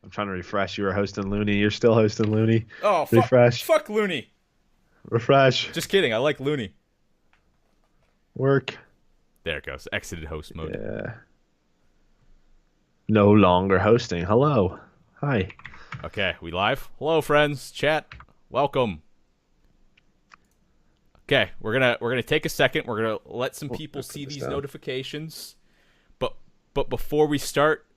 I'm trying to refresh. You were hosting Looney. You're still hosting Looney. Oh, Refresh. fuck Looney. Refresh. Just kidding. I like Looney. Work. There it goes. Exited host mode. Yeah. No longer hosting. Hello. Hi. Okay, we live? Hello, friends. Chat. Welcome. Okay, we're gonna take a second. We're gonna let some people see these notifications. But before we start,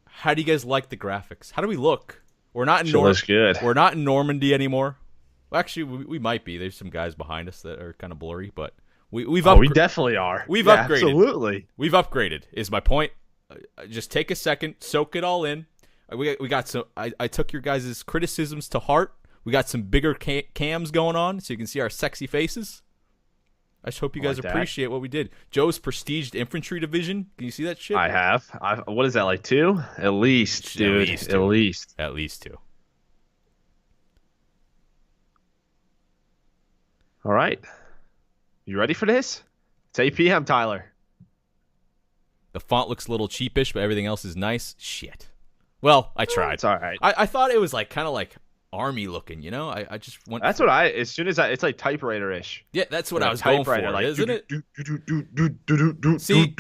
how do you guys like the graphics? How do we look? We're not in good. We're not in Normandy anymore. Well, actually, we might be. There's some guys behind us that are kind of blurry, but we definitely are. We've upgraded. Absolutely. We've upgraded. Is my point. Just take a second, soak it all in. We got some. I took your guys' criticisms to heart. We got some bigger cams going on, so you can see our sexy faces. I just hope you guys appreciate what we did. Joe's prestiged infantry division. Can you see that shit? I have. What is that, like 2? At least, dude. At least. At least 2. All right. You ready for this? It's 8 p.m., Tyler. The font looks a little cheapish, but everything else is nice. Shit. Well, I tried. It's all right. I thought it was like kind of like army looking, you know? I just went. That's what as soon as it's like typewriter-ish. Yeah, that's what I was going for, like, isn't it? See,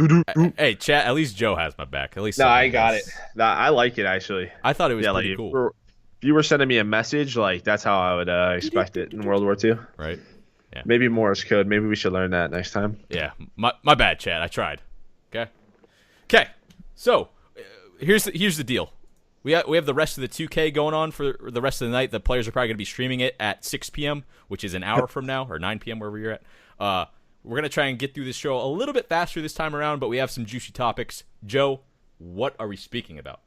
hey, chat. At least Joe has my back. At least. No, I got it. I like it actually. I thought it was pretty cool. If you were sending me a message, like that's how I would expect it in World War II. Right. Yeah. Maybe Morse code. Maybe we should learn that next time. Yeah. My bad, chat. I tried. Okay. So here's the deal. We have the rest of the 2K going on for the rest of the night. The players are probably going to be streaming it at 6 p.m., which is an hour from now, or 9 p.m., wherever you're at. We're going to try and get through this show a little bit faster this time around, but we have some juicy topics. Joe, what are we speaking about?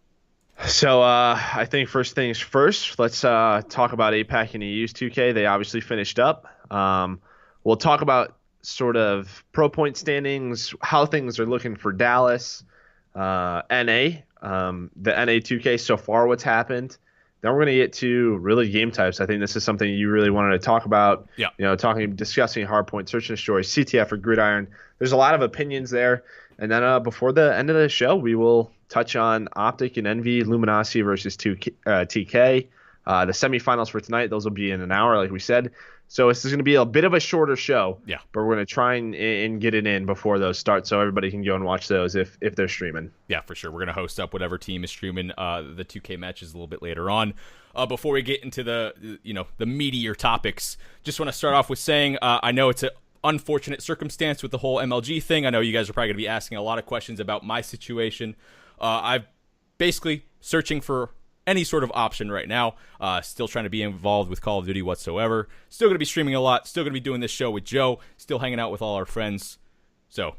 So I think first things first, let's talk about APAC and EU's 2K. They obviously finished up. We'll talk about sort of pro point standings, how things are looking for Dallas, NA. The NA 2K so far, what's happened. Then we're going to get to really game types. I think this is something you really wanted to talk about. Yeah. You know, discussing Hardpoint, Search and Destroy, CTF or Gridiron. There's a lot of opinions there. And then before the end of the show, we will touch on Optic and Envy, Luminosity versus TK. The semifinals for tonight, those will be in an hour, like we said. So this is going to be a bit of a shorter show. Yeah. But we're going to try and get it in before those start so everybody can go and watch those if they're streaming. Yeah, for sure. We're going to host up whatever team is streaming the 2K matches a little bit later on. Before we get into the meatier topics, just want to start off with saying I know it's an unfortunate circumstance with the whole MLG thing. I know you guys are probably going to be asking a lot of questions about my situation. I'm basically searching for any sort of option right now. Still trying to be involved with Call of Duty whatsoever. Still going to be streaming a lot. Still going to be doing this show with Joe. Still hanging out with all our friends. So,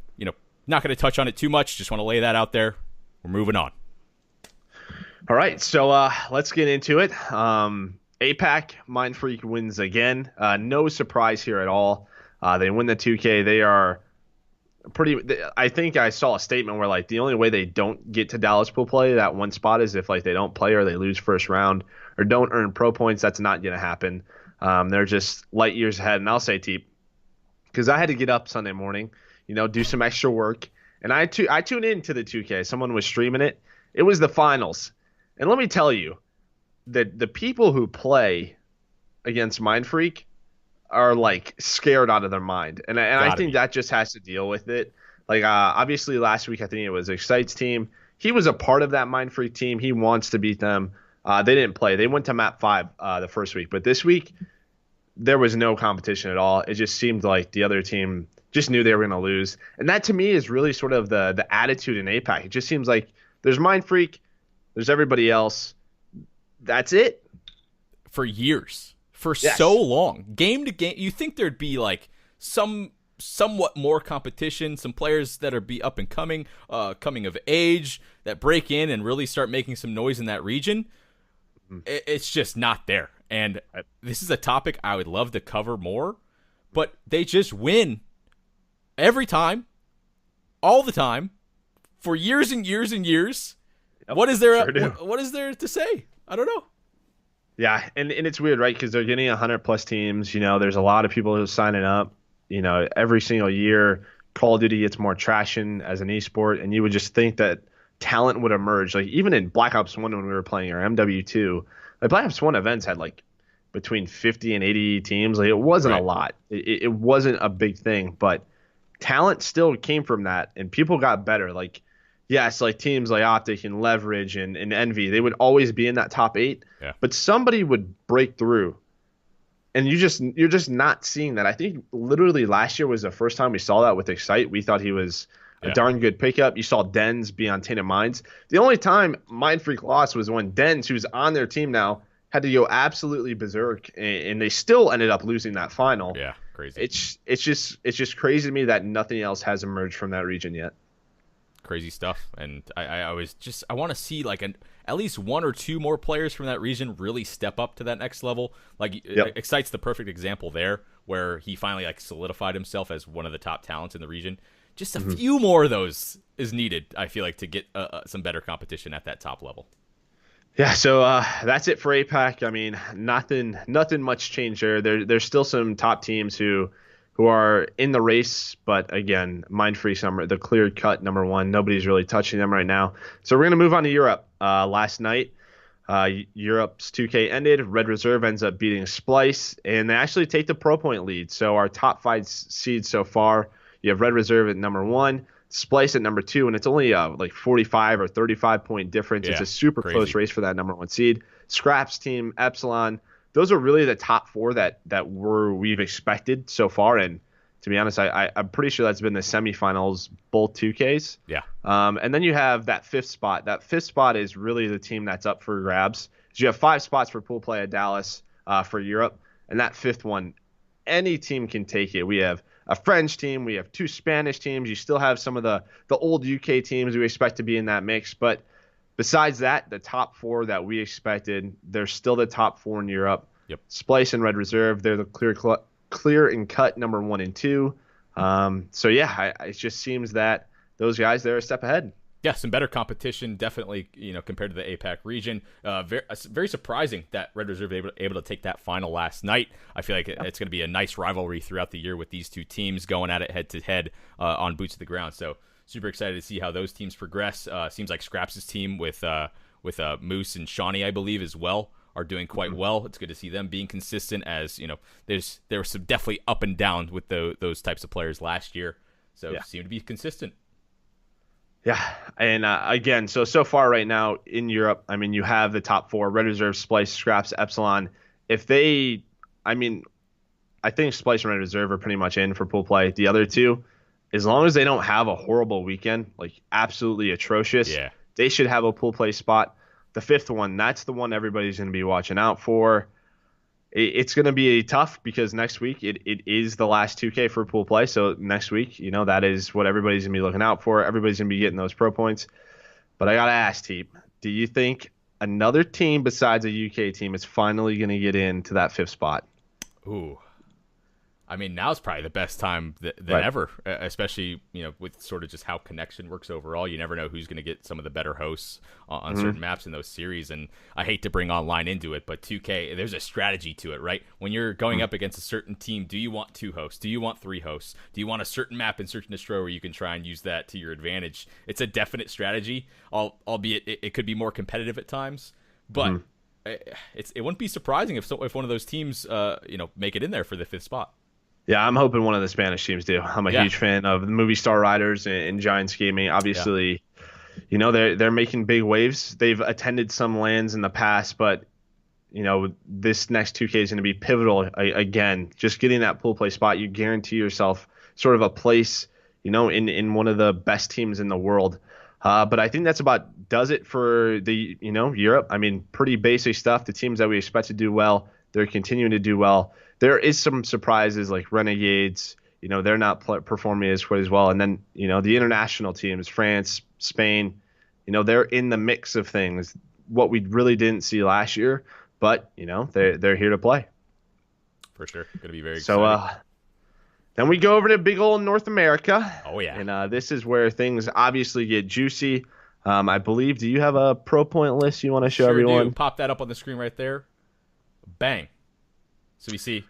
not going to touch on it too much. Just want to lay that out there. We're moving on. All right, so let's get into it. APAC, Mind Freak wins again. No surprise here at all. They win the 2K. They are I think I saw a statement where like the only way they don't get to Dallas pool play, that one spot, is if like they don't play or they lose first round or don't earn pro points. That's not going to happen. They're just light years ahead. And I'll say, Teep, because I had to get up Sunday morning, do some extra work, and I tuned into the 2K. Someone was streaming it. It was the finals, and let me tell you, that the people who play against Mind Freak are like scared out of their mind, and I think that just has to deal with it. Like obviously last week I think it was Excite's team. He was a part of that Mind Freak team. He wants to beat them. They didn't play. They went to map 5 the first week, but this week there was no competition at all. It just seemed like the other team just knew they were going to lose, and that to me is really sort of the attitude in APAC. It just seems like there's Mind Freak, there's everybody else. That's it. For years. For so long, game to game, you think there'd be like somewhat more competition, some players that are be up and coming of age that break in and really start making some noise in that region. It's just not there, and this is a topic I would love to cover more, but they just win every time, all the time, for years and years and years. Yep, what is there? What is there to say? I don't know. Yeah, and it's weird, right? Because they're getting 100+ teams. There's a lot of people who are signing up. Every single year, Call of Duty gets more traction as an esport, and you would just think that talent would emerge. Like even in Black Ops 1 when we were playing or MW2, like Black Ops 1 events had like between 50 and 80 teams. Like it wasn't a Right. lot. It wasn't a big thing, but talent still came from that and people got better. Like yes, like teams like Optic and Leverage and Envy, they would always be in that top 8, Yeah. but somebody would break through. And you're just not seeing that. I think literally last year was the first time we saw that with Excite. We thought he was a Yeah. darn good pickup. You saw Dens be on Tainted Minds. The only time Mind Freak lost was when Dens, who's on their team now, had to go absolutely berserk, and they still ended up losing that final. Yeah. Crazy. It's just crazy to me that nothing else has emerged from that region yet. Crazy stuff. And I want to see like at least one or two more players from that region really step up to that next level. Like Yep. Excite's the perfect example there, where he finally like solidified himself as one of the top talents in the region. Just a few more of those is needed, I feel like, to get some better competition at that top level. Yeah, so that's it for APAC. I mean, nothing much changed there. There's still some top teams who are in the race, but again, Mind Freak's the clear cut number one. Nobody's really touching them right now. So we're gonna move on to Europe. Last night, Europe's 2K ended. Red Reserve ends up beating Splice, and they actually take the Pro Point lead. So our top 5 seeds so far, you have Red Reserve at number 1. Splice at number 2, and it's only like 45 or 35 point difference. Yeah, it's a super crazy. close race for that number 1 seed. Scraps team, Epsilon, those are really the top 4 that we've expected so far. And to be honest, I'm pretty sure that's been the semifinals, both 2Ks. Yeah. And then you have that 5th spot. That 5th spot is really the team that's up for grabs. You have 5 spots for pool play at Dallas for Europe, and that 5th one, any team can take it. We have a French team. We have 2 Spanish teams. You still have some of the old UK teams we expect to be in that mix. But besides that, the top 4 that we expected, they're still the top 4 in Europe. Yep. Splice and Red Reserve, they're the clear and cut number 1 and 2. So, yeah, it just seems that those guys, they're a step ahead. Yeah, some better competition, definitely, compared to the APAC region. Very surprising that Red Reserve able to take that final last night. I feel like it's going to be a nice rivalry throughout the year with these two teams going at it head-to-head on boots to the ground. So super excited to see how those teams progress. Seems like Scraps' team with Moose and Shawnee, I believe, as well, are doing quite well. It's good to see them being consistent as, there was some definitely up and down with those types of players last year. So seem to be consistent. Yeah, and again, so far right now in Europe, I mean, you have the top 4, Red Reserve, Splice, Scraps, Epsilon. I think Splice and Red Reserve are pretty much in for pool play. The other 2, as long as they don't have a horrible weekend, like absolutely atrocious, they should have a pool play spot. The 5th one, that's the one everybody's going to be watching out for. It's going to be tough because next week it is the last 2K for pool play. So next week, that is what everybody's going to be looking out for. Everybody's going to be getting those pro points. But I got to ask, Teep, do you think another team besides a UK team is finally going to get into that 5th spot? Ooh. I mean, now's probably the best time than ever, especially, with sort of just how connection works overall. You never know who's going to get some of the better hosts on certain maps in those series. And I hate to bring online into it, but 2K, there's a strategy to it, right? When you're going up against a certain team, do you want 2 hosts? Do you want 3 hosts? Do you want a certain map in Search and Destroy where you can try and use that to your advantage? It's a definite strategy, albeit it could be more competitive at times. But it wouldn't be surprising if one of those teams, make it in there for the 5th spot. Yeah, I'm hoping one of the Spanish teams do. I'm a huge fan of the Movie Star Riders and Giants Gaming. Obviously, they're making big waves. They've attended some lands in the past, but this next 2K is going to be pivotal again. Just getting that pool play spot, you guarantee yourself sort of a place, in one of the best teams in the world. But I think that's about does it for the Europe. I mean, pretty basic stuff. The teams that we expect to do well, they're continuing to do well. There is some surprises like Renegades. They're not performing as quite as well. And then, the international teams, France, Spain, they're in the mix of things. What we really didn't see last year, but, they're here to play. For sure. Going to be very exciting. So then we go over to big old North America. Oh, yeah. And this is where things obviously get juicy. I believe, do you have a pro point list you want to show everyone? Do. Pop that up on the screen right there. Bang. So we see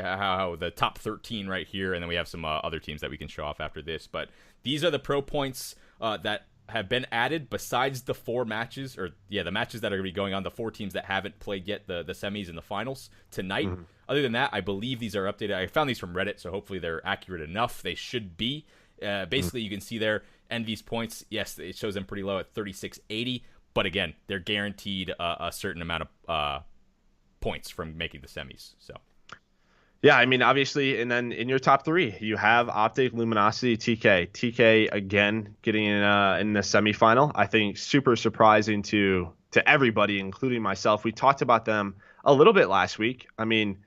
how the top 13 right here, and then we have some other teams that we can show off after this. But these are the pro points that have been added besides the 4 matches, or the matches that are going to be going on, the 4 teams that haven't played yet, the semis and the finals tonight. Mhm. Other than that, I believe these are updated. I found these from Reddit, so hopefully they're accurate enough. They should be. Basically, you can see there Envy's points. Yes, it shows them pretty low at 3680, but again, they're guaranteed a certain amount of points from making the semis. So. Yeah, I mean, obviously, and then in your top 3, you have Optic, Luminosity, TK. TK, again, getting in the semifinal. I think super surprising to everybody, including myself. We talked about them a little bit last week. I mean,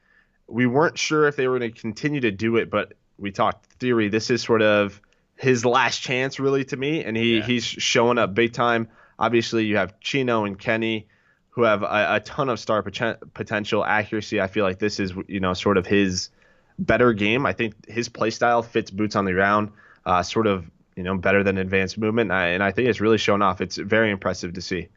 we weren't sure if they were going to continue to do it, but we talked theory. This is sort of his last chance, really, to me, and he's showing up big time. Obviously, you have Chino and Kenny, who have a ton of star potential. Accuracy, I feel like this is, sort of his better game. I think his play style fits boots on the ground, sort of, better than advanced movement. And I think it's really shown off. It's very impressive to see.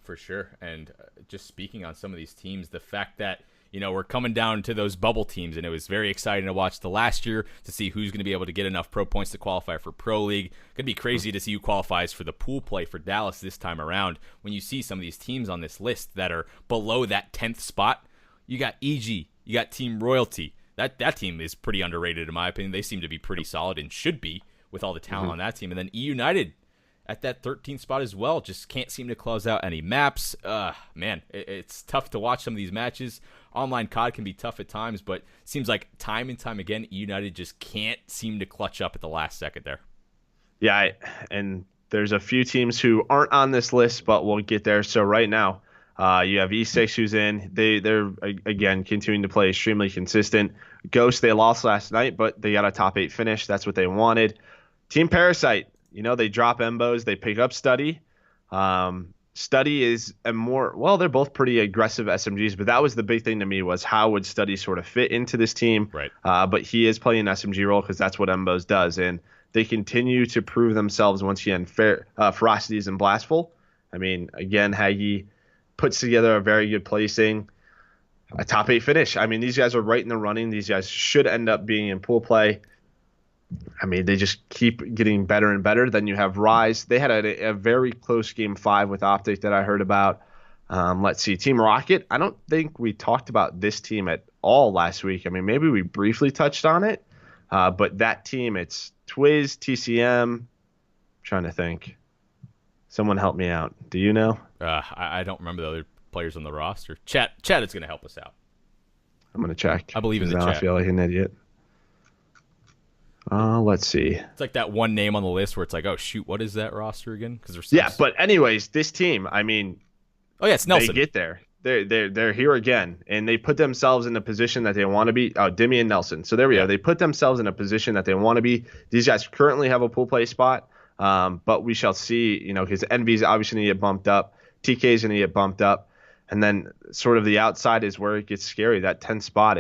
For sure. And just speaking on some of these teams, the fact that, we're coming down to those bubble teams, and it was very exciting to watch the last year to see who's going to be able to get enough pro points to qualify for Pro League. Going to be crazy to see who qualifies for the pool play for Dallas this time around. When you see some of these teams on this list that are below that 10th spot, you got EG, you got Team Royalty. That team is pretty underrated in my opinion. They seem to be pretty solid and should be with all the talent on that team. And then E United at that 13th spot as well. Just can't seem to close out any maps. Man, it's tough to watch some of these matches. Online COD can be tough at times, but seems like time and time again, United just can't seem to clutch up at the last second there. Yeah, and there's a few teams who aren't on this list, but we'll get there. So right now, you have E6 who's in. They're, again, continuing to play extremely consistent. Ghost, they lost last night, but they got a top 8 finish. That's what they wanted. Team Parasite, they drop Embos. They pick up Study. Study is they're both pretty aggressive SMGs, but that was the big thing to me was how would Study sort of fit into this team. Right. But he is playing an SMG role because that's what Embos does. And they continue to prove themselves once again. Ferocities and Blastful. I mean, again, Haggy puts together a very good placing. A top 8 finish. I mean, these guys are right in the running. These guys should end up being in pool play. I mean, they just keep getting better and better. Then you have Rise. They had a very close game 5 with Optic that I heard about. Let's see. Team Rocket. I don't think we talked about this team at all last week. I mean, maybe we briefly touched on it. But that team, it's Twiz, TCM. I'm trying to think. Someone help me out. Do you know? I don't remember the other players on the roster. Chat is going to help us out. I'm going to check. I believe in the chat. I feel like an idiot. Let's see. It's like that one name on the list where it's like, oh shoot, what is that roster again? Because there's yeah, but anyways, this team, I mean, it's Nelson. They get there. They're here again, and they put themselves in a position that they want to be. Oh, Dimmy and Nelson. So there we go. They put themselves in a position that they want to be. These guys currently have a pool play spot, but we shall see. Because Envy's obviously going to get bumped up. TK's going to get bumped up, and then sort of the outside is where it gets scary. That 10th spot.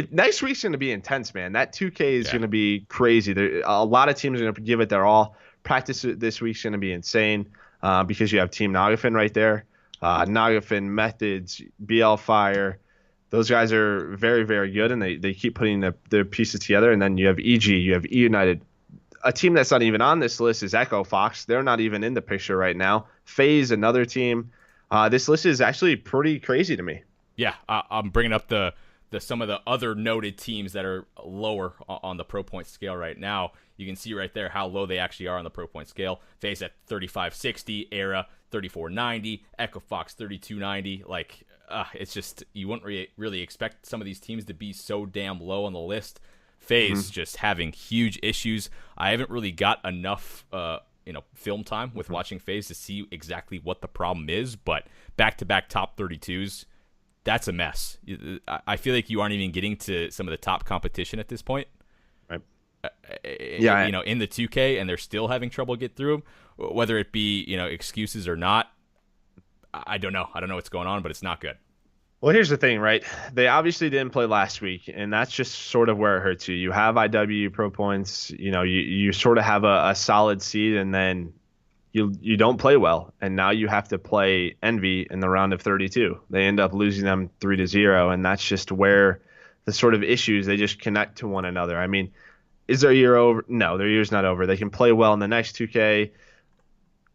Next week's going to be intense, man. That 2K is going to be crazy. A lot of teams are going to give it their all. Practice this week's going to be insane because you have Team Nagafin right there. Nagafin, Methods, BL Fire. Those guys are very, very good, and they keep putting their pieces together. And then you have EG, you have E United. A team that's not even on this list is Echo Fox. They're not even in the picture right now. FaZe, another team. This list is actually pretty crazy to me. Yeah, I'm bringing up some of the other noted teams that are lower on the pro point scale right now. You can see right there how low they actually are on the pro point scale. FaZe at 3560, Era 3490, Echo Fox 3290. Like, it's just, you wouldn't really expect some of these teams to be so damn low on the list. FaZe just having huge issues. I haven't really got enough film time with watching FaZe to see exactly what the problem is, but back-to-back top 32s, that's a mess. I feel like you aren't even getting to some of the top competition at this point. Right. In the 2K, and they're still having trouble get through them. Whether it be, excuses or not, I don't know. I don't know what's going on, but it's not good. Well, here's the thing, right? They obviously didn't play last week, and that's just sort of where it hurts you. You have IW pro points. You sort of have a solid seed, and then you don't play well, and now you have to play Envy in the round of 32. They end up losing them 3-0, and that's just where the sort of issues, they just connect to one another. I mean, Is their year over? No, their year's not over. They can play well in the next 2K.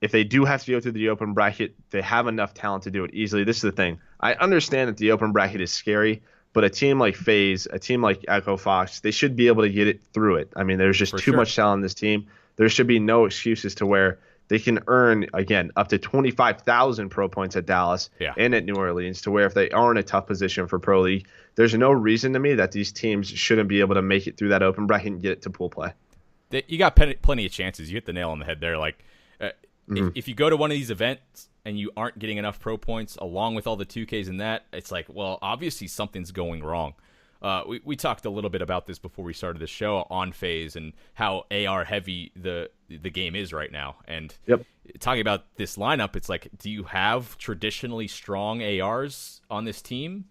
If they do have to go through the open bracket, they have enough talent to do it easily. This is the thing. I understand that the open bracket is scary, but a team like FaZe, a team like Echo Fox, they should be able to get it through it. I mean, there's just For too sure. much talent in this team. There should be no excuses to where they can earn, again, up to 25,000 pro points at Dallas Yeah. and at New Orleans, to where if they are in a tough position for Pro League, there's no reason to me that these teams shouldn't be able to make it through that open bracket and get it to pool play. You got plenty of chances. You hit the nail on the head there. Like, if you go to one of these events and you aren't getting enough pro points along with all the 2Ks and that, it's like, well, obviously something's going wrong. We talked a little bit about this before we started the show on FaZe and how AR heavy the game is right now. And Yep. talking about this lineup, it's like, do you have traditionally strong ARs on this team?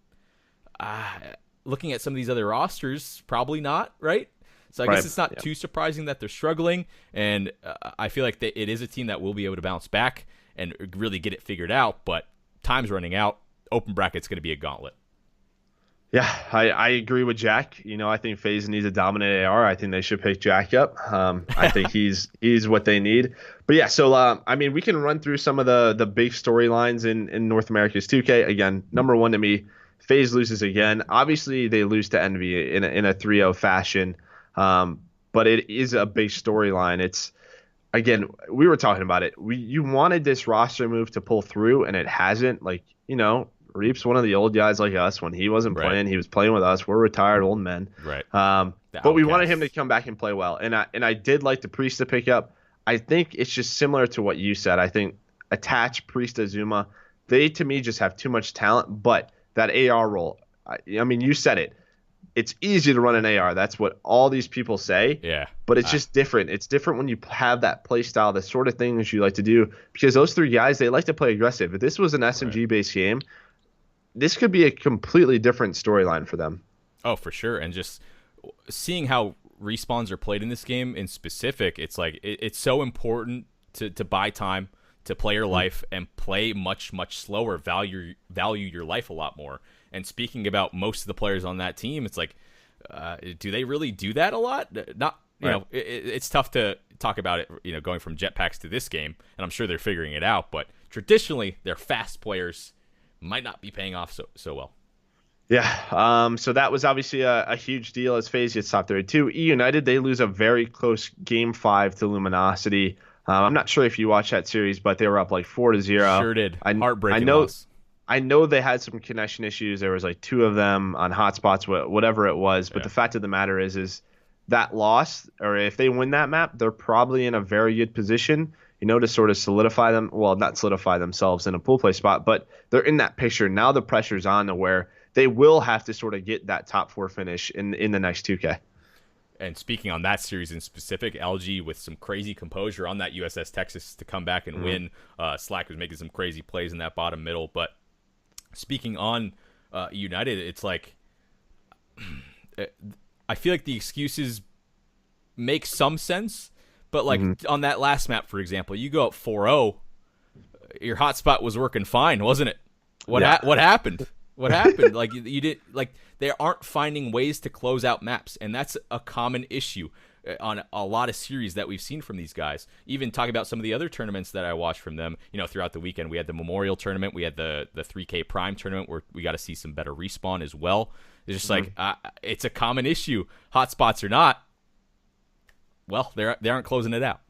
Looking at some of these other rosters, probably not, right? So I guess it's not too surprising that they're struggling, and I feel like it is a team that will be able to bounce back and really get it figured out, but time's running out. Open bracket's going to be a gauntlet. Yeah, I agree with Jack. I think FaZe needs a dominant AR. I think they should pick Jack up. I think he's what they need. But yeah, so I mean, we can run through some of the big storylines in North America's 2K. Again, number one to me, FaZe loses again. Obviously, they lose to Envy in a 3-0 fashion. But it is a big storyline. It's, again, we were talking about it. You wanted this roster move to pull through, and it hasn't. Like, Reap's one of the old guys like us. When he wasn't playing, he was playing with us. We're retired old men. Right. But we wanted him to come back and play well. And I did like the Priest to pick up. I think it's just similar to what you said. I think Attach, Priest, Azuma, they to me just have too much talent. But that AR role, I mean, you said it. It's easy to run an AR. That's what all these people say. Yeah. But it's just different. It's different when you have that play style, the sort of things you like to do. Because those three guys, they like to play aggressive. If this was an SMG-based game, this could be a completely different storyline for them. Oh, for sure. And just seeing how respawns are played in this game in specific, it's like it's so important to buy time, to play your life, and play much, much slower, value your life a lot more. And speaking about most of the players on that team, it's like, do they really do that a lot? Not, you know, it's tough to talk about it, going from jetpacks to this game, and I'm sure they're figuring it out. But traditionally, they're fast players, might not be paying off so well. Yeah. So that was obviously a huge deal as FaZe gets top 32. E United, they lose a very close Game 5 to Luminosity. I'm not sure if you watched that series, but they were up like 4-0. Sure did. Heartbreaking loss. I know they had some connection issues. There was like two of them on hotspots, whatever it was. But the fact of the matter is that loss, or if they win that map, they're probably in a very good position, to sort of solidify them. Well, not solidify themselves in a pool play spot, but they're in that picture. Now the pressure's on to where they will have to sort of get that top 4 finish in the next 2K. And speaking on that series in specific, LG with some crazy composure on that USS Texas to come back and win. Slack was making some crazy plays in that bottom middle, but speaking on United, it's like I feel like the excuses make some sense, but like on that last map, for example, you go up 4-0, your hotspot was working fine, wasn't it? What happened? What happened? Like you did, like they aren't finding ways to close out maps, and that's a common issue on a lot of series that we've seen from these guys. Even talking about some of the other tournaments that I watched from them, throughout the weekend, we had the Memorial Tournament, we had the 3K Prime Tournament where we got to see some better respawn as well. It's just like, it's a common issue. Hotspots or not, well, they aren't closing it out.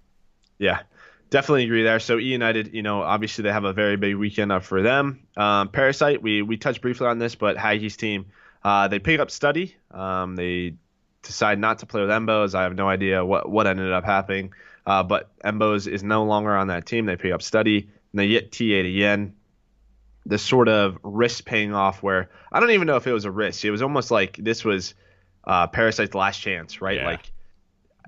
Yeah, definitely agree there. So E United, obviously they have a very big weekend up for them. Parasite, we touched briefly on this, but Hagi's team, they pick up Study. They decide not to play with Embos. I have no idea what ended up happening. But Embos is no longer on that team. They pick up Study, and they get T8 again. The sort of risk paying off where I don't even know if it was a risk. It was almost like this was Parasite's last chance, right? Yeah. Like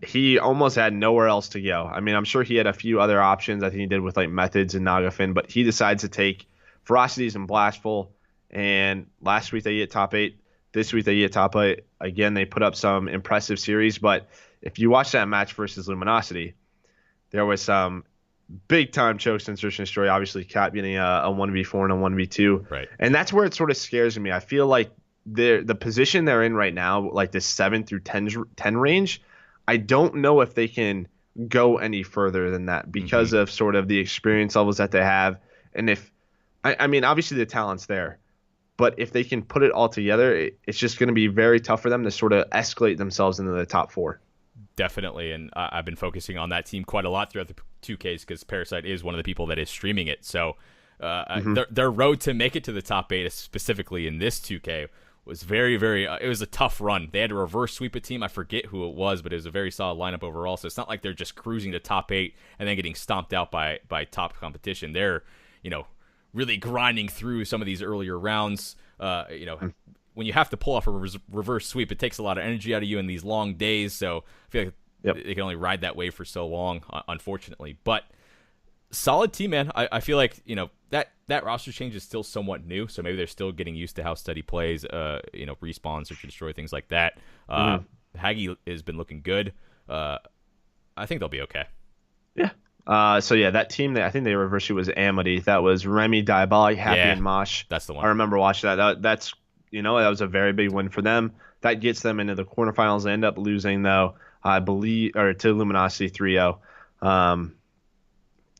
he almost had nowhere else to go. I mean, I'm sure he had a few other options. I think he did with like Methods and Nagafin, but he decides to take Ferocities and Blastful. And last week they get top 8. This week they get top 8. Again, they put up some impressive series. But if you watch that match versus Luminosity, there was some big-time chokes in Search and Destroy. Obviously, Cat getting a 1v4 and a 1v2. Right. And that's where it sort of scares me. I feel like the position they're in right now, like the 7 through 10 range, I don't know if they can go any further than that Hmm. because of sort of the experience levels that they have. And if, I mean, obviously the talent's there, but if they can put it all together, it's just going to be very tough for them to sort of escalate themselves into the top four. Definitely, and I've been focusing on that team quite a lot throughout the 2Ks because Parasite is one of the people that is streaming it. So Hmm. their road to make it to the top eight, specifically in this 2K, was very, very. It was a tough run. They had to reverse sweep a team. I forget who it was, but it was a very solid lineup overall. So it's not like they're just cruising to top eight and then getting stomped out by top competition. They're, you know, really grinding through some of these earlier rounds. When you have to pull off a reverse sweep, it takes a lot of energy out of you in these long days. So I feel like Yep. they can only ride that wave for so long, unfortunately. But solid team, man. I feel like that roster change is still somewhat new, so maybe they're still getting used to how Steady plays. Respawn, search and destroy, things like that. Hmm. Haggy has been looking good. I think they'll be okay. Yeah. So yeah, that team that I think they reversed it was Amity. That was Remy, Diabolic, Happy, Yeah, and Mosh. that's the I one. remember watching that. That's that was a very big win for them. That gets them into the quarterfinals. They end up losing though, I believe, or to Luminosity 3-0.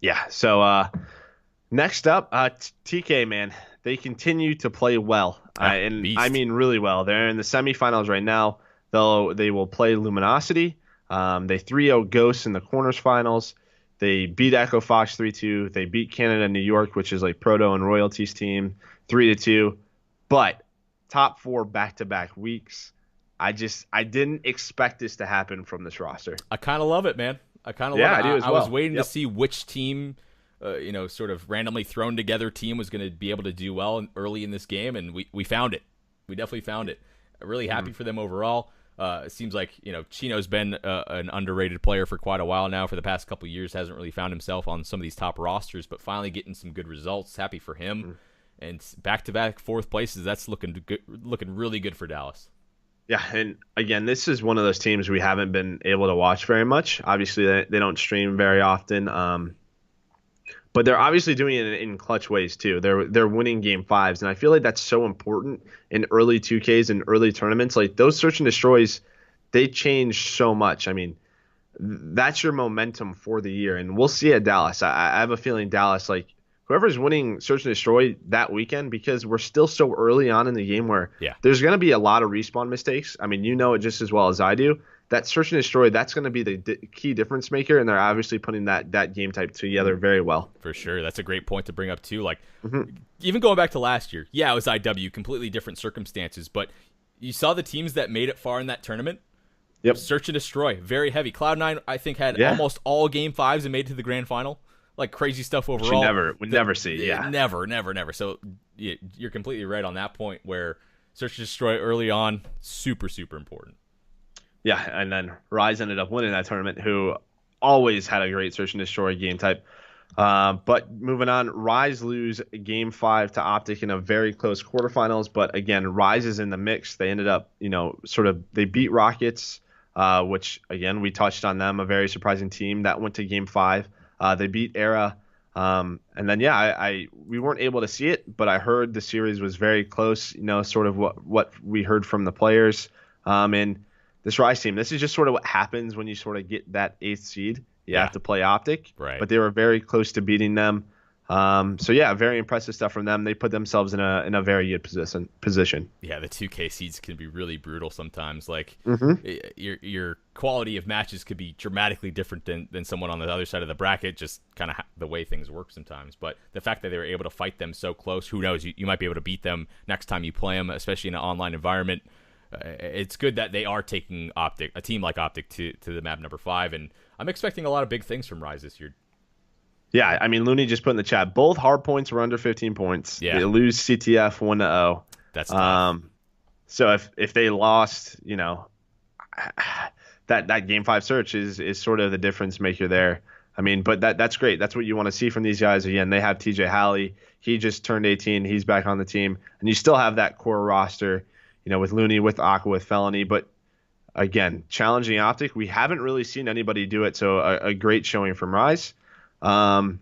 Yeah. So next up, TK man, they continue to play well, Yeah, and I beast. mean really well. They're in the semifinals right now. They will play Luminosity. They 3-0 Ghosts in the corners finals. They beat Echo Fox 3-2. They beat Canada New York, which is like Proto and Royalties team, 3-2. But top four back-to-back weeks. I didn't expect this to happen from this roster. I kind of love it, man. I kind of love Yeah, it. I do as I was well. waiting to Yep. see which team, sort of randomly thrown together team was going to be able to do well early in this game, and we found it. We definitely found it. Really Mhm. happy for them overall. It seems like Chino's been an underrated player for quite a while now. For the past couple of years, hasn't really found himself on some of these top rosters, but finally getting some good results. Happy for him. Mhm. And back-to-back fourth places. That's looking good, looking really good for Dallas. Yeah, and again, this is one of those teams we haven't been able to watch very much. Obviously, they don't stream very often, but they're obviously doing it in clutch ways too. They're winning game fives, and I feel like that's so important in early 2Ks and early tournaments. Like those search and destroys, they change so much. I mean, that's your momentum for the year, and we'll see at Dallas. I have a feeling Dallas, like whoever's winning search and destroy that weekend, because we're still so early on in the game where Yeah. there's going to be a lot of respawn mistakes. I mean, you know it just as well as I do. That search and destroy, that's going to be the key difference maker, and they're obviously putting that game type together very well. For sure. That's a great point to bring up, too. Like, Hmm. even going back to last year, yeah, it was IW, completely different circumstances, but you saw the teams that made it far in that tournament. Yep. Search and destroy, very heavy. Cloud9, I think, had Yeah. almost all game fives and made it to the grand final. Like, crazy stuff Which you overall. never would never see. Yeah. Never, never, never. So, yeah, you're completely right on that point where search and destroy early on, super, super important. Yeah. And then Rise ended up winning that tournament, who always had a great search and destroy game type. But moving on, Rise lose game five to Optic in a very close quarterfinals. But again, Rise is in the mix. They ended up, sort of they beat Rockets, which again we touched on them, a very surprising team that went to game five. They beat Era. And then yeah, we weren't able to see it, but I heard the series was very close. Sort of what we heard from the players. And this Rise team, this is just sort of what happens when you sort of get that eighth seed. You Yeah, have to play Optic, right. but they were very close to beating them. So yeah, very impressive stuff from them. They put themselves in a very good position. Yeah, the 2K seeds can be really brutal sometimes. Like Hmm. your quality of matches could be dramatically different than someone on the other side of the bracket. Just kind of the way things work sometimes. But the fact that they were able to fight them so close, who knows? You might be able to beat them next time you play them, especially in an online environment. It's good that they are taking Optic, a team like Optic, to the map number 5, and I'm expecting a lot of big things from Rise this year. Yeah, I mean Looney just put in the chat. Both hard points were under 15 points. Yeah, They lose CTF 1-0. that's tough. So if they lost, that game five search is sort of the difference maker there. I mean, but that's great. That's what you want to see from these guys. Again, they have TJ Halley. He just turned 18. He's back on the team, and you still have that core roster, with Looney, with Aqua, with Felony. But again, challenging Optic. We haven't really seen anybody do it. So a great showing from Rise. Um,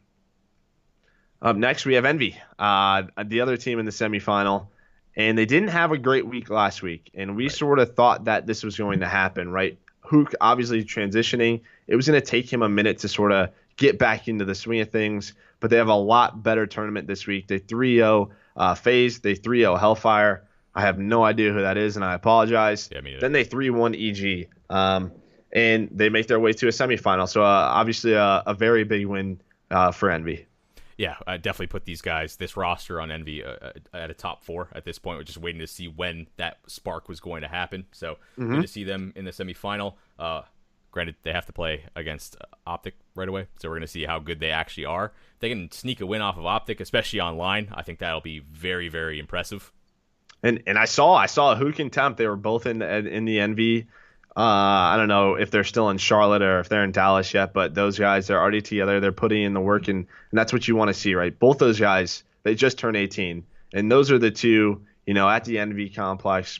Up next, we have Envy, the other team in the semifinal, and they didn't have a great week last week, and we sort of thought that this was going to happen, right? Hook obviously transitioning. It was going to take him a minute to sort of get back into the swing of things, but they have a lot better tournament this week. They 3-0 FaZe, they 3-0 Hellfire. I have no idea who that is, and I apologize. Yeah, me neither. Then they 3-1 EG, and they make their way to a semifinal. So obviously a very big win for Envy. Yeah, I definitely put this roster on Envy at a top 4 at this point. We're just waiting to see when that spark was going to happen. So good to see them in the semifinal. Granted, they have to play against Optic right away, so we're going to see how good they actually are. If they can sneak a win off of Optic, especially online, I think that'll be very, very impressive. And I saw Hook and Temp. They were both in the Envy. I don't know if they're still in Charlotte or if they're in Dallas yet, but those guys, they're already together. They're putting in the work, and that's what you want to see, right? Both those guys, they just turned 18, and those are the two, at the Envy complex,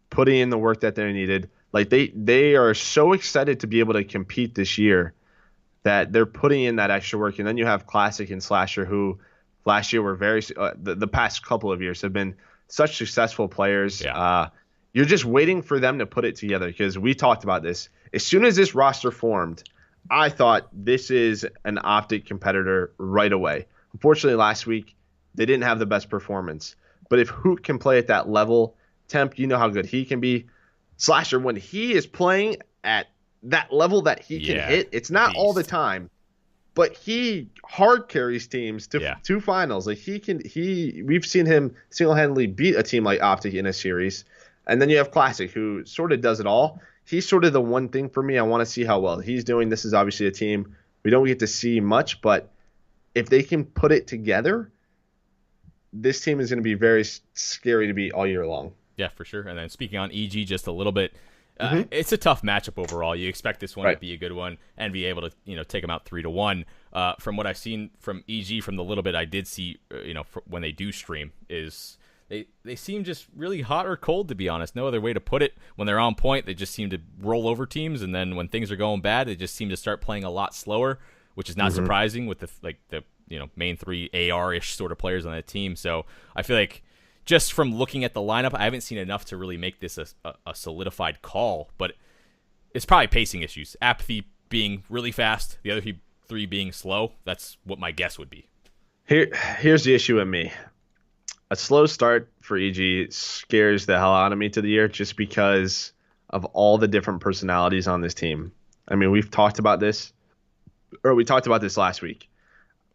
putting in the work that they needed. Like they are so excited to be able to compete this year that they're putting in that extra work. And then you have Classic and Slasher, who last year were the past couple of years have been such successful players. Yeah. You're just waiting for them to put it together, because we talked about this. As soon as this roster formed, I thought this is an Optic competitor right away. Unfortunately, last week, they didn't have the best performance. But if Hook can play at that level, Temp, you know how good he can be. Slasher, when he is playing at that level that he can hit, it's not all the time, but he hard carries teams to two finals. Like we've seen him single-handedly beat a team like Optic in a series. And then you have Classic, who sort of does it all. He's sort of the one thing for me. I want to see how well he's doing. This is obviously a team we don't get to see much, but if they can put it together, this team is going to be very scary to beat all year long. Yeah, for sure. And then speaking on EG just a little bit, it's a tough matchup overall. You expect this one to be a good one and be able to take them out 3-1. From what I've seen from EG, from the little bit I did see, when they do stream, is they seem just really hot or cold, to be honest. No other way to put it. When they're on point, they just seem to roll over teams, and then when things are going bad, they just seem to start playing a lot slower, which is not surprising with the main 3 AR-ish sort of players on that team. So I feel like, just from looking at the lineup, I haven't seen enough to really make this a solidified call, but it's probably pacing issues. Apathy being really fast, the other 3 being slow. That's what my guess would be. Here's the issue with me. A slow start for EG scares the hell out of me to the year, just because of all the different personalities on this team. I mean, we talked about this last week.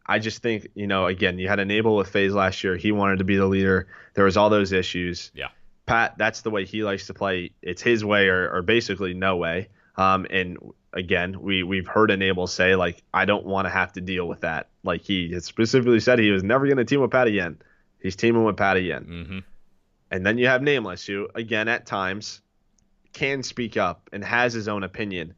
I just think, again, you had Enable with FaZe last year. He wanted to be the leader. There was all those issues. Yeah. Pat, that's the way he likes to play. It's his way or basically no way. And again, we've heard Enable say, like, I don't want to have to deal with that. Like, he had specifically said he was never going to team with Pat again. He's teaming with Pat again. Mm-hmm. And then you have Nameless, who, again, at times can speak up and has his own opinion.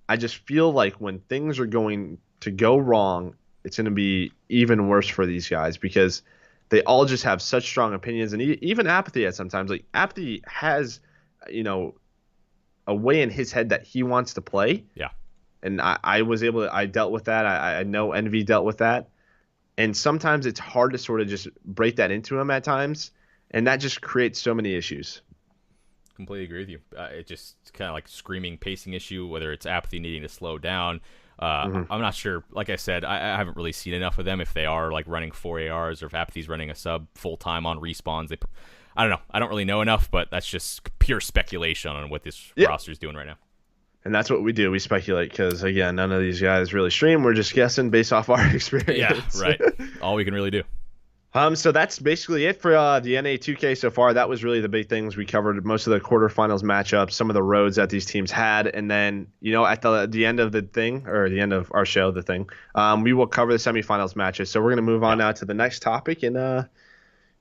I just feel like when things are going to go wrong, it's going to be even worse for these guys, because they all just have such strong opinions. And even Apathy at sometimes, like, Apathy has, a way in his head that he wants to play. Yeah. And I dealt with that. I know Envy dealt with that. And sometimes it's hard to sort of just break that into him at times. And that just creates so many issues. Completely agree with you. It just kind of like screaming pacing issue, whether it's Apathy needing to slow down. I'm not sure. Like I said, I haven't really seen enough of them, if they are like running 4 ARs or if Apathy's running a sub full time on respawns. I don't know. I don't really know enough, but that's just pure speculation on what this roster is doing right now. And that's what we do. We speculate because, again, none of these guys really stream. We're just guessing based off our experience. Yeah, right. All we can really do. So that's basically it for the NA 2K so far. That was really the big things. We covered most of the quarterfinals matchups, some of the roads that these teams had, and then at the end of the thing, or the end of our show, we will cover the semifinals matches. So we're going to move on now to the next topic, and we're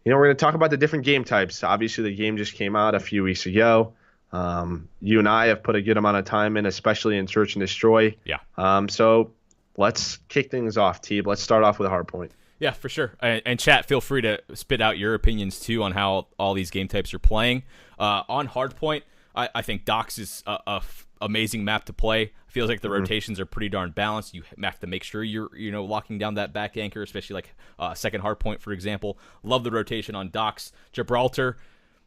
going to talk about the different game types. Obviously, the game just came out a few weeks ago. You and I have put a good amount of time in, especially in Search and Destroy. Yeah. So let's kick things off, Teeb. Let's start off with Hardpoint. Yeah, for sure. And chat, feel free to spit out your opinions too on how all these game types are playing. On Hardpoint, I think Docks is a amazing map to play. Feels like the rotations are pretty darn balanced. You have to make sure you're locking down that back anchor, especially like second Hardpoint, for example. Love the rotation on Docks. Gibraltar,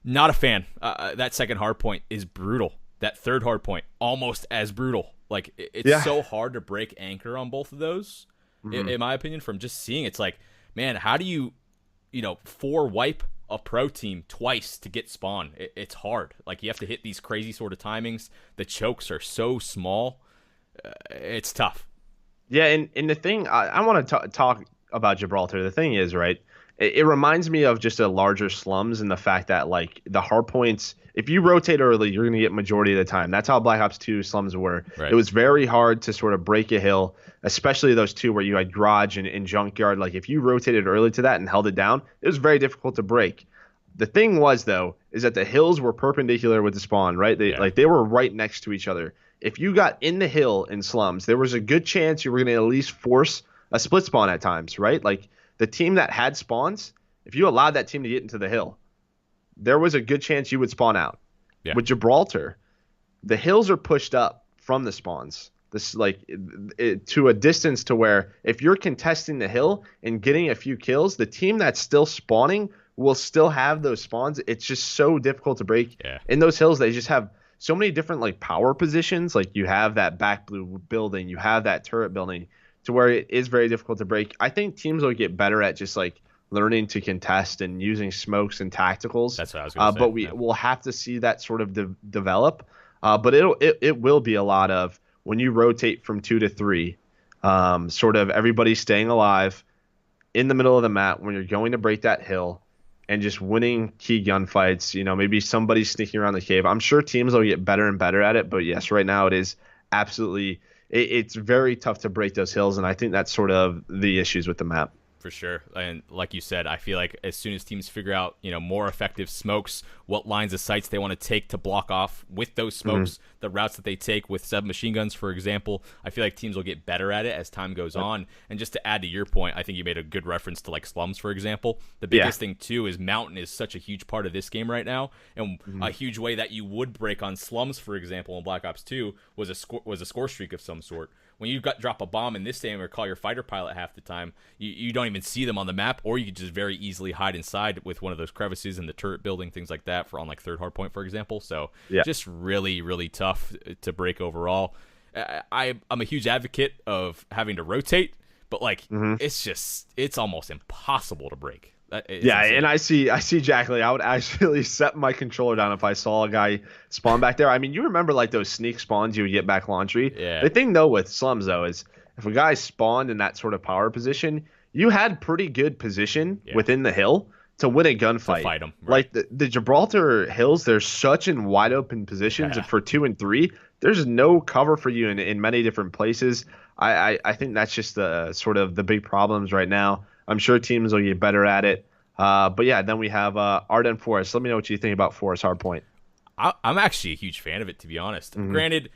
not a fan. That second Hardpoint is brutal. that third hard point almost as brutal. Like it's Yeah. so hard to break anchor on both of those. Mhm. In my opinion, from just seeing, it's like, man, how do you, four wipe a pro team twice to get spawn? It's hard. Like you have to hit these crazy sort of timings. The chokes are so small. It's tough. Yeah, and the thing I want to talk about Gibraltar. The thing is, right? It reminds me of just a larger slums and the fact that like the hard points, if you rotate early, you're going to get majority of the time. That's how Black Ops 2 slums were. Right. It was very hard to sort of break a hill, especially those two where you had garage and junkyard. Like if you rotated early to that and held it down, it was very difficult to break. The thing was though, is that the hills were perpendicular with the spawn, right? They were right next to each other. If you got in the hill in slums, there was a good chance you were going to at least force a split spawn at times, right? Like the team that had spawns, if you allowed that team to get into the hill, there was a good chance you would spawn out. Yeah. With Gibraltar, the hills are pushed up from the spawns. This like to a distance to where if you're contesting the hill and getting a few kills, the team that's still spawning will still have those spawns. It's just so difficult to break. Yeah. In those hills, they just have so many different like power positions. Like you have that back blue building, you have that turret building, to where it is very difficult to break. I think teams will get better at just like learning to contest and using smokes and tacticals. That's what I was going to say. But we'll have to see that sort of develop. But it will be a lot of when you rotate from 2 to 3, sort of everybody staying alive in the middle of the map when you're going to break that hill and just winning key gunfights. Maybe somebody sneaking around the cave. I'm sure teams will get better and better at it. But yes, right now it is absolutely it's very tough to break those hills, and I think that's sort of the issues with the map. For sure. And like you said, I feel like as soon as teams figure out, more effective smokes, what lines of sights they want to take to block off with those smokes, the routes that they take with submachine guns, for example, I feel like teams will get better at it as time goes on. And just to add to your point, I think you made a good reference to like slums, for example. The biggest thing too is mountain is such a huge part of this game right now. And a huge way that you would break on slums, for example, in Black Ops 2 was a score streak of some sort. When you drop a bomb in this game or call your fighter pilot half the time, you don't even see them on the map, or you could just very easily hide inside with one of those crevices in the turret building, things like that, for on like third hardpoint, for example. So just really, really tough to break overall. I'm a huge advocate of having to rotate, but like it's almost impossible to break. Insane. And I see exactly. I would actually set my controller down if I saw a guy spawn back there. I mean, you remember like those sneak spawns you would get back laundry? Yeah. The thing though with slums though is if a guy spawned in that sort of power position, you had pretty good position within the hill to win a gunfight. To fight 'em, right. Like the Gibraltar hills, they're such in wide open positions for 2 and 3. There's no cover for you in many different places. I think that's just the sort of the big problems right now. I'm sure teams will get better at it. But yeah, then we have Arden Forest. Let me know what you think about Forest Hardpoint. I'm actually a huge fan of it, to be honest. Granted,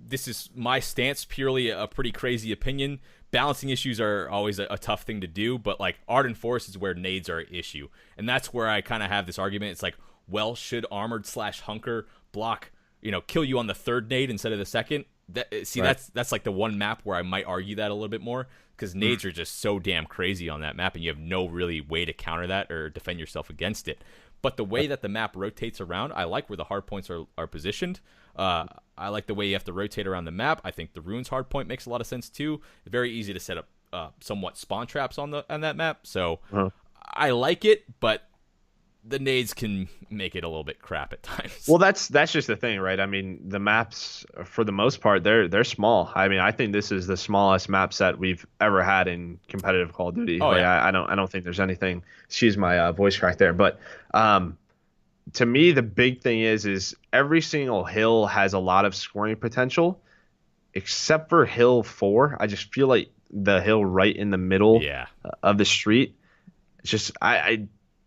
this is my stance, purely a pretty crazy opinion. Balancing issues are always a tough thing to do, but like Arden Forest is where nades are an issue. And that's where I kind of have this argument. It's like, well, should armored/hunker block, kill you on the third nade instead of the second? That's like the one map where I might argue that a little bit more, because nades are just so damn crazy on that map, and you have no really way to counter that or defend yourself against it. But the way that the map rotates around, I like where the hardpoints are positioned. I like the way you have to rotate around the map. I think the ruins hardpoint makes a lot of sense too. Very easy to set up somewhat spawn traps on that map. So I like it, but the nades can make it a little bit crap at times. Well, that's just the thing, right? I mean, the maps for the most part they're small. I mean, I think this is the smallest map set we've ever had in competitive Call of Duty. Oh, yeah. I don't think there's anything. Excuse my voice crack there, but to me the big thing is every single hill has a lot of scoring potential, except for Hill 4. I just feel like the hill right in the middle of the street. It's just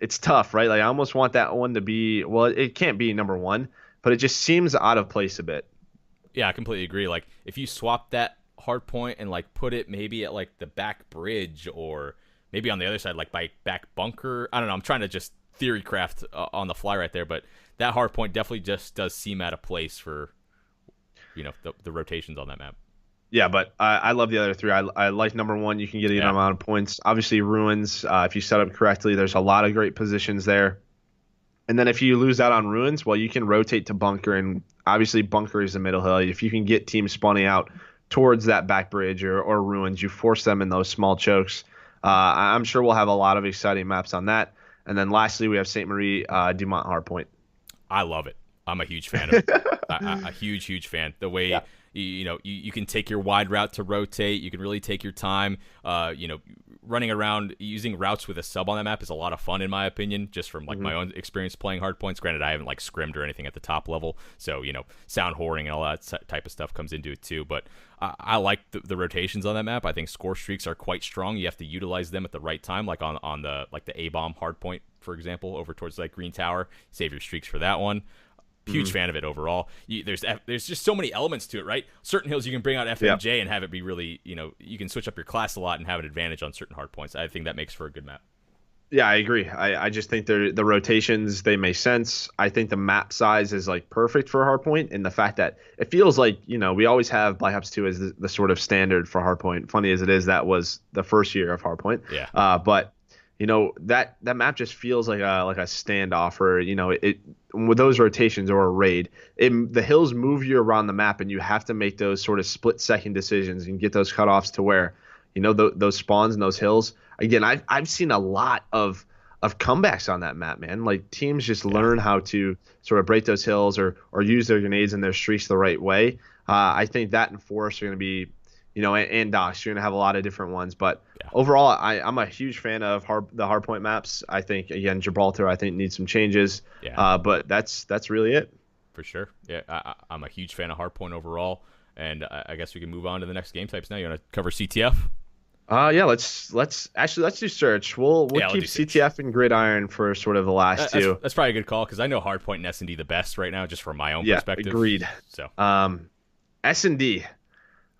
it's tough, right? Like I almost want that one to be, well, it can't be number 1, but it just seems out of place a bit. Yeah, I completely agree. Like if you swap that hard point and like put it maybe at like the back bridge, or maybe on the other side, like by back bunker. I don't know. I'm trying to just theory craft on the fly right there, but that hard point definitely just does seem out of place for, the rotations on that map. Yeah, but I love the other 3. I like number 1. You can get an amount of points. Obviously, ruins. If you set up correctly, there's a lot of great positions there. And then if you lose out on ruins, well, you can rotate to bunker, and obviously bunker is the middle hill. If you can get teams spawning out towards that back bridge or ruins, you force them in those small chokes. I'm sure we'll have a lot of exciting maps on that. And then lastly, we have St. Marie, Dumont, Hardpoint. I love it. I'm a huge fan of it. A huge fan. The way you can take your wide route to rotate. You can really take your time. Running around using routes with a sub on that map is a lot of fun in my opinion, just from like my own experience playing Hardpoints. Granted, I haven't like scrimmed or anything at the top level, so sound whoring and all that type of stuff comes into it too. But I like the rotations on that map. I think score streaks are quite strong. You have to utilize them at the right time, like on the A-bomb Hardpoint, for example, over towards like Green Tower. Save your streaks for that one. Huge fan of it overall. There's just so many elements to it, right? Certain hills you can bring out FMJ and have it be really, you can switch up your class a lot and have an advantage on certain hard points. I think that makes for a good map. Yeah, I agree. I just think the rotations, they make sense. I think the map size is like perfect for Hardpoint, and the fact that it feels like, we always have Black Ops 2 as the sort of standard for Hardpoint. Funny as it is, that was the first year of Hardpoint. Yeah. But that map just feels like a standoff, or it with those rotations or a raid. The hills move you around the map, and you have to make those sort of split-second decisions and get those cutoffs to where those spawns and those hills. Again, I've seen a lot of comebacks on that map, man. Like teams just learn how to sort of break those hills or use their grenades and their streaks the right way. I think that and Forest are going to be. And Docks, you're going to have a lot of different ones. But overall, I'm a huge fan of the Hardpoint maps. I think, again, Gibraltar, I think, needs some changes. Yeah. But that's really it. For sure. Yeah, I'm a huge fan of Hardpoint overall. And I guess we can move on to the next game types now. You want to cover CTF? Yeah, let's do search. We'll keep CTF and Gridiron for sort of the last two. That's probably a good call because I know Hardpoint and S&D the best right now, just from my own perspective. Agreed. So S&D.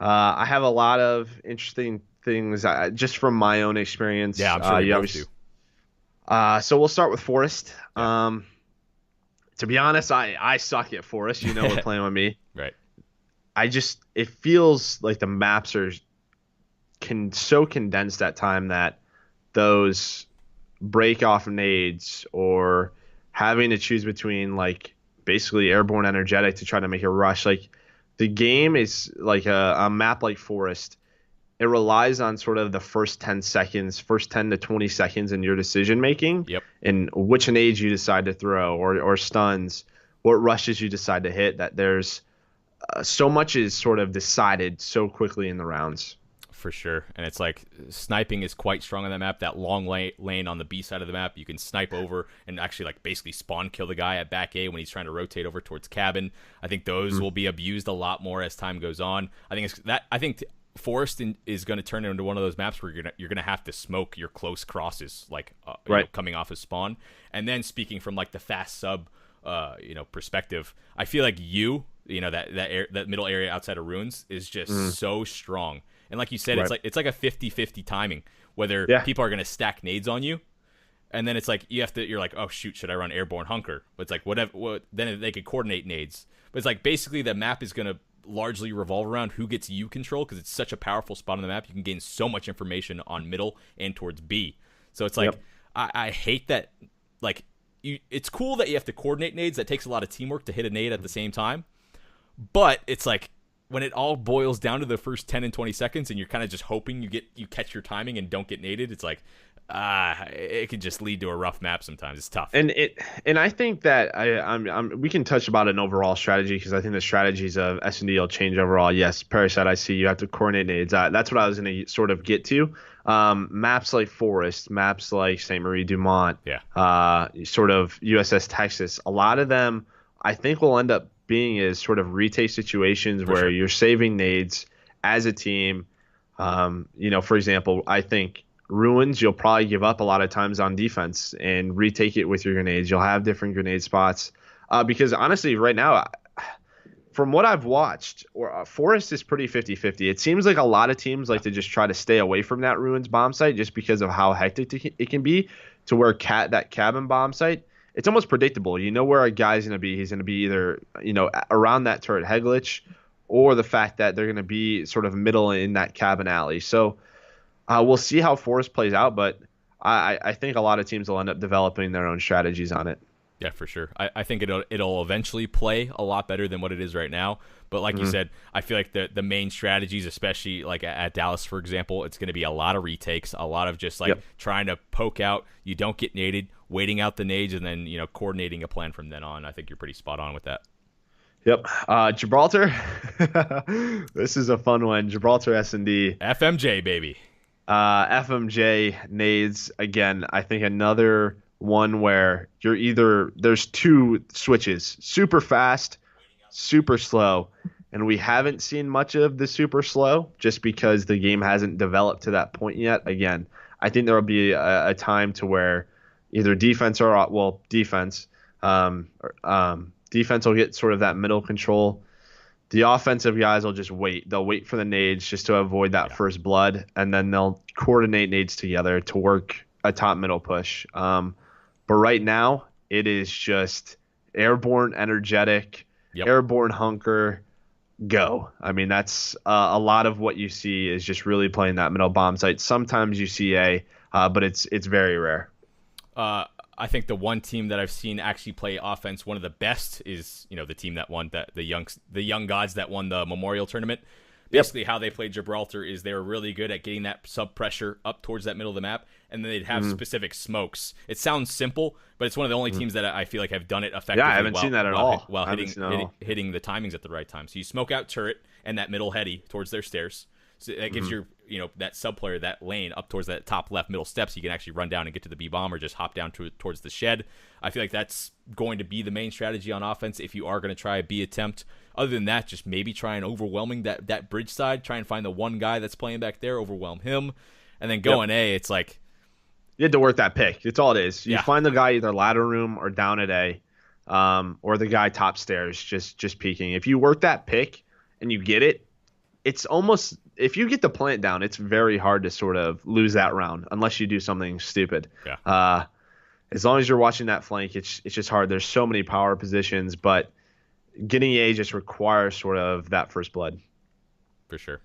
I have a lot of interesting things just from my own experience. Yeah, I'm sure you both do. So we'll start with Forest. To be honest, I suck at Forest. We're playing with me. Right. It feels like the maps are so condensed at time that those break off nades or having to choose between like basically airborne energetic to try to make a rush, like the game is like a map like Forest. It relies on sort of the first 10 to 20 seconds in your decision making. Yep. And which nades you decide to throw or stuns, what rushes you decide to hit, that there's so much is sort of decided so quickly in the rounds. For sure. And it's like sniping is quite strong on that map. That long lane on the B side of the map, you can snipe over and actually like basically spawn kill the guy at back A when he's trying to rotate over towards cabin. I think those will be abused a lot more as time goes on. I think Forest is going to turn into one of those maps where you're gonna have to smoke your close crosses, like coming off of spawn. And then speaking from like the fast sub perspective, I feel like that middle area outside of ruins is just so strong. And like you said, it's like a 50-50 timing, whether people are going to stack nades on you, and then it's like you're like, oh shoot, should I run airborne hunker? But it's like then they could coordinate nades. But it's like basically the map is going to largely revolve around who gets you control, because it's such a powerful spot on the map. You can gain so much information on middle and towards B. So it's like I hate that. Like it's cool that you have to coordinate nades. That takes a lot of teamwork to hit a nade at the same time. But it's like, when it all boils down to the first 10 and 20 seconds and you're kind of just hoping you catch your timing and don't get naded, it's like it can just lead to a rough map sometimes. It's tough. And I think that we can touch about an overall strategy, because I think the strategies of S&D will change overall. Yes, Parasite, I see you have to coordinate nades. That's what I was going to sort of get to. Maps like Forest, maps like St. Marie Dumont, sort of USS Texas, a lot of them I think will end up being is sort of retake situations where you're saving nades as a team. For example, I think ruins, you'll probably give up a lot of times on defense and retake it with your grenades. You'll have different grenade spots because honestly, right now, from what I've watched, Forest is pretty 50-50. It seems like a lot of teams like to just try to stay away from that ruins bomb site just because of how hectic it can be, to where that cabin bomb site, it's almost predictable. You know where a guy's going to be. He's going to be either, around that turret head glitch, or the fact that they're going to be sort of middle in that cabin alley. So we'll see how Forest plays out, but I think a lot of teams will end up developing their own strategies on it. Yeah, for sure. I think it'll eventually play a lot better than what it is right now. But like you said, I feel like the main strategies, especially like at Dallas, for example, it's going to be a lot of retakes, a lot of just like trying to poke out. You don't get naded, waiting out the nades, and then coordinating a plan from then on. I think you're pretty spot on with that. Yep. Gibraltar. This is a fun one. Gibraltar S&D. FMJ baby. FMJ nades again. I think another one where there's two switches, super fast, super slow, and we haven't seen much of the super slow just because the game hasn't developed to that point yet. Again, I think there will be a time to where either defense defense will get sort of that middle control. The offensive guys will just wait. They'll wait for the nades just to avoid that first blood, and then they'll coordinate nades together to work a top middle push. But right now, it is just airborne energetic, airborne hunker, go. I mean, that's a lot of what you see is just really playing that middle bomb site. Sometimes you see but it's very rare. I think the one team that I've seen actually play offense one of the best is the team that won the young gods that won the Memorial Tournament. Basically, how they played Gibraltar is they were really good at getting that sub pressure up towards that middle of the map, and then they'd have specific smokes. It sounds simple, but it's one of the only teams that I feel like have done it effectively. Yeah, I haven't seen that at all. While hitting the timings at the right time. So you smoke out turret and that middle heady towards their stairs. So that gives your that sub player that lane up towards that top left middle steps. You can actually run down and get to the B bomb or just hop down towards the shed. I feel like that's going to be the main strategy on offense if you are going to try a B attempt. Other than that, just maybe try and overwhelming that bridge side. Try and find the one guy that's playing back there, overwhelm him, and then go in A. It's like you had to work that pick. It's all it is. You find the guy either ladder room or down at A, or the guy top stairs just peeking. If you work that pick and you get it, it's almost if you get the plant down, it's very hard to sort of lose that round unless you do something stupid. Yeah. As long as you're watching that flank, it's just hard. There's so many power positions, but getting A just requires sort of that first blood. For sure.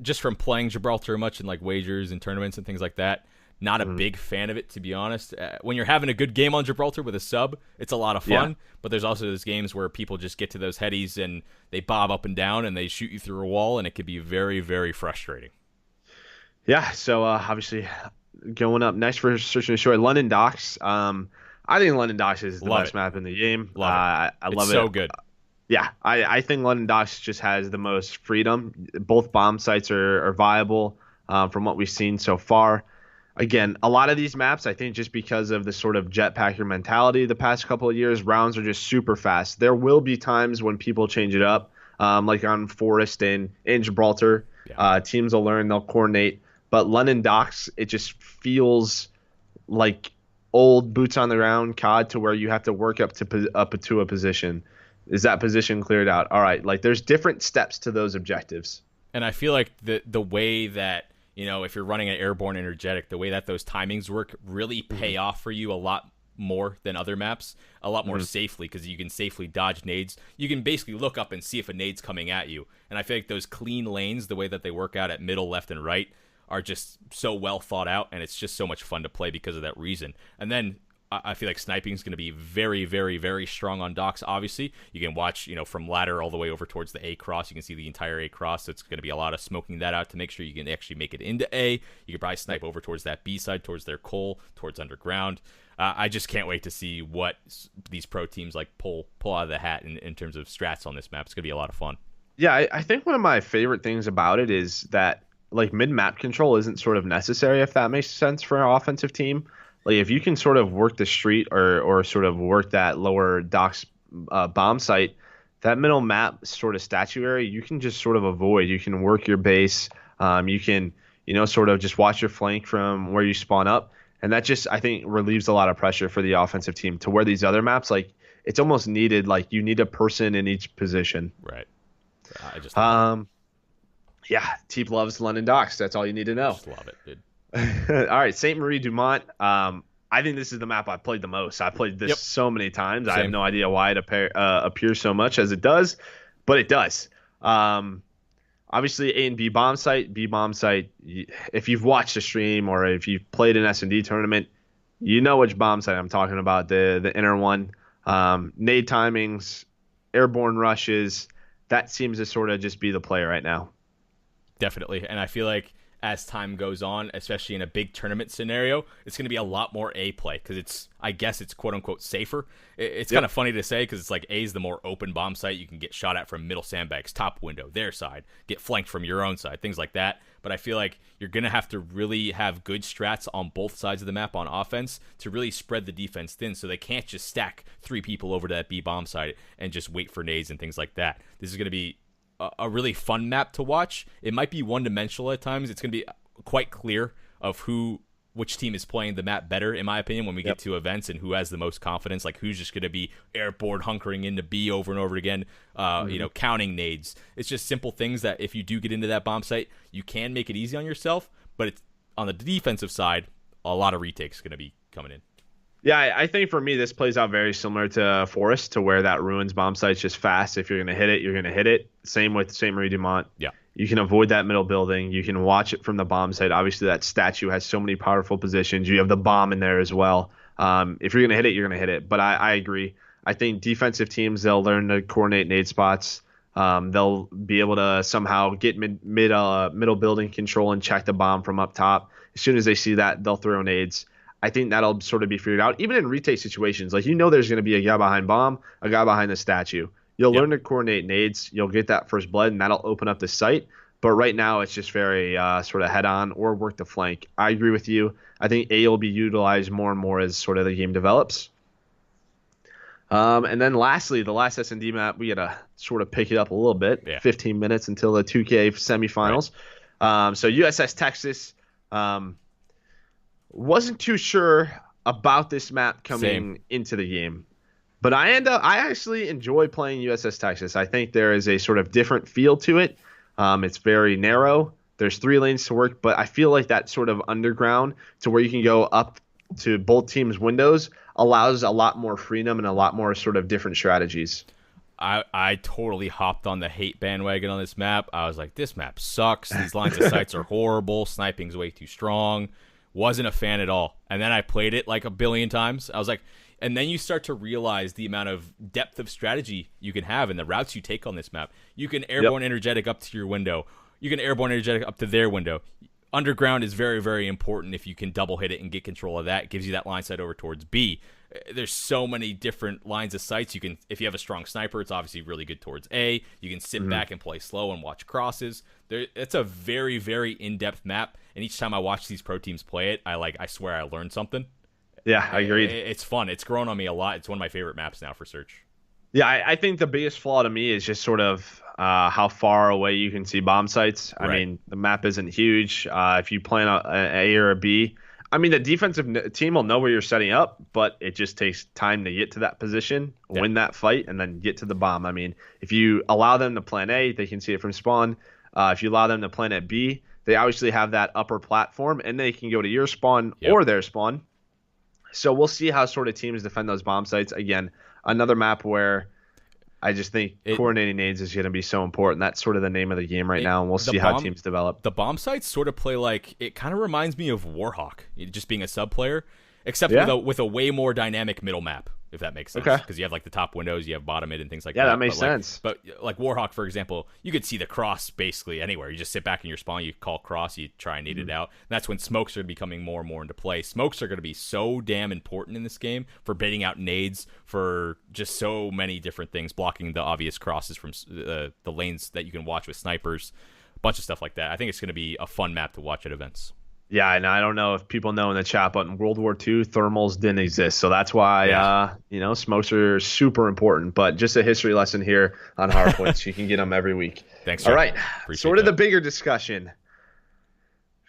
Just from playing Gibraltar much in like wagers and tournaments and things like that, not a big fan of it, to be honest. When you're having a good game on Gibraltar with a sub, it's a lot of fun. But there's also those games where people just get to those headies and they bob up and down and they shoot you through a wall, and it could be very, very frustrating. Yeah, so obviously going up next for Search and Destroy, London Docks. I think London Docks is the best map in the game. I love it. So good. Yeah, I think London Docks just has the most freedom. Both bomb sites are viable from what we've seen so far. Again, a lot of these maps, I think just because of the sort of jetpacker mentality the past couple of years, rounds are just super fast. There will be times when people change it up, like on Forest and in Gibraltar. Teams will learn, they'll coordinate. But London Docks, it just feels like old boots on the ground COD to where you have to work up to a position. Is that position cleared out? All right, like there's different steps to those objectives. And I feel like the way that, if you're running an airborne energetic, the way that those timings work really pay off for you a lot more than other maps, a lot more safely, because you can safely dodge nades. You can basically look up and see if a nade's coming at you. And I feel like those clean lanes, the way that they work out at middle, left, and right, are just so well thought out, and it's just so much fun to play because of that reason. And then I feel like sniping is going to be very, very, very strong on docks. Obviously, you can watch, from ladder all the way over towards the A cross. You can see the entire A cross. So it's going to be a lot of smoking that out to make sure you can actually make it into A. You can probably snipe over towards that B side, towards their coal, towards underground. I just can't wait to see what these pro teams like pull out of the hat in terms of strats on this map. It's going to be a lot of fun. Yeah, I think one of my favorite things about it is that like mid-map control isn't sort of necessary, if that makes sense for an offensive team. Like if you can sort of work the street or sort of work that lower docks bomb site, that middle map sort of statuary, you can just sort of avoid. You can work your base. You can, sort of just watch your flank from where you spawn up. And that just, I think, relieves a lot of pressure for the offensive team to where these other maps, like it's almost needed, like you need a person in each position. Right. I just yeah, Teep loves London Docks. That's all you need to know. Just love it, dude. All right, Saint Marie Dumont. I think this is the map I've played the most. I played this so many times. Same. I have no idea why it appears so much as it does, but it does. Obviously, A and B bomb site. B bomb site. If you've watched a stream or if you've played an S&D tournament, You know which bomb site I'm talking about, the inner one. Nade timings, airborne rushes. That seems to sort of just be the play right now. Definitely. And I feel like as time goes on, especially in a big tournament scenario, it's going to be a lot more A play because I guess it's quote unquote safer. It's kind of funny to say because it's like A is the more open bomb site. You can get shot at from middle sandbags, top window, their side, get flanked from your own side, things like that. But I feel like you're going to have to really have good strats on both sides of the map on offense to really spread the defense thin so they can't just stack 3 people over to that B bomb site and just wait for nades and things like that. This is going to be a really fun map to watch. It might be one-dimensional at times. It's going to be quite clear of which team is playing the map better, in my opinion, when we get to events and who has the most confidence, like who's just going to be airborne hunkering into B over and over again, counting nades. It's just simple things that if you do get into that bomb site, you can make it easy on yourself, but it's on the defensive side, a lot of retakes going to be coming in. Yeah, I think for me, this plays out very similar to Forest, to where that ruins bomb site's just fast. If you're going to hit it, you're going to hit it. Same with St. Marie Dumont. Yeah. You can avoid that middle building. You can watch it from the bomb site. Obviously, that statue has so many powerful positions. You have the bomb in there as well. If you're going to hit it, you're going to hit it. But I agree. I think defensive teams, they'll learn to coordinate nade spots. They'll be able to somehow get middle building control and check the bomb from up top. As soon as they see that, they'll throw nades. I think that'll sort of be figured out. Even in retake situations, like there's going to be a guy behind bomb, a guy behind the statue. You'll learn to coordinate nades. You'll get that first blood, and that'll open up the site. But right now, it's just very sort of head-on or work the flank. I agree with you. I think A will be utilized more and more as sort of the game develops. And then lastly, the last S&D map, we got to sort of pick it up a little bit. Yeah. 15 minutes until the 2K semifinals. Right. So USS Texas. Wasn't too sure about this map coming into the game, but I actually enjoy playing USS Texas. I think there is a sort of different feel to it. It's very narrow. There's 3 lanes to work, but I feel like that sort of underground to where you can go up to both teams' windows allows a lot more freedom and a lot more sort of different strategies. I totally hopped on the hate bandwagon on this map. I was like, this map sucks. These lines of sights are horrible. Sniping's way too strong. Wasn't a fan at all. And then I played it like a billion times. I was like, and then you start to realize the amount of depth of strategy you can have and the routes you take on this map. You can airborne energetic up to your window. You can airborne energetic up to their window. Underground is very, very important if you can double hit it and get control of that. It gives you that line sight over towards B. There's so many different lines of sights. You can, if you have a strong sniper, it's obviously really good towards A. You can sit back and play slow and watch crosses. It's a very, very in-depth map. And each time I watch these pro teams play it, I swear I learned something. Yeah, I agree. It's fun. It's grown on me a lot. It's one of my favorite maps now for Search. Yeah, I think the biggest flaw to me is just sort of how far away you can see bomb sites. I mean, the map isn't huge. If you plan an A or a B, I mean, the defensive team will know where you're setting up, but it just takes time to get to that position, win that fight, and then get to the bomb. I mean, if you allow them to plan A, they can see it from spawn. If you allow them to plan at B, they obviously have that upper platform, and they can go to your spawn or their spawn. So we'll see how sort of teams defend those bomb sites. Again, another map where I just think coordinating nades is going to be so important. That's sort of the name of the game right now, and we'll see how teams develop. The bomb sites sort of play like, it kind of reminds me of Warhawk, just being a sub player, except with a way more dynamic middle map, if that makes sense. Because you have like the top windows, you have bottom mid and things like that. Yeah, that makes sense. But like Warhawk, for example, you could see the cross basically anywhere. You just sit back in your spawn, you call cross, you try and nade it out. And that's when smokes are becoming more and more into play. Smokes are going to be so damn important in this game for baiting out nades, for just so many different things, blocking the obvious crosses from the lanes that you can watch with snipers, a bunch of stuff like that. I think it's going to be a fun map to watch at events. Yeah, and I don't know if people know in the chat, but in World War II, thermals didn't exist. So that's why, smokes are super important. But just a history lesson here on Hardpoints. You can get them every week. Thanks, sir. All right, sort of the bigger discussion.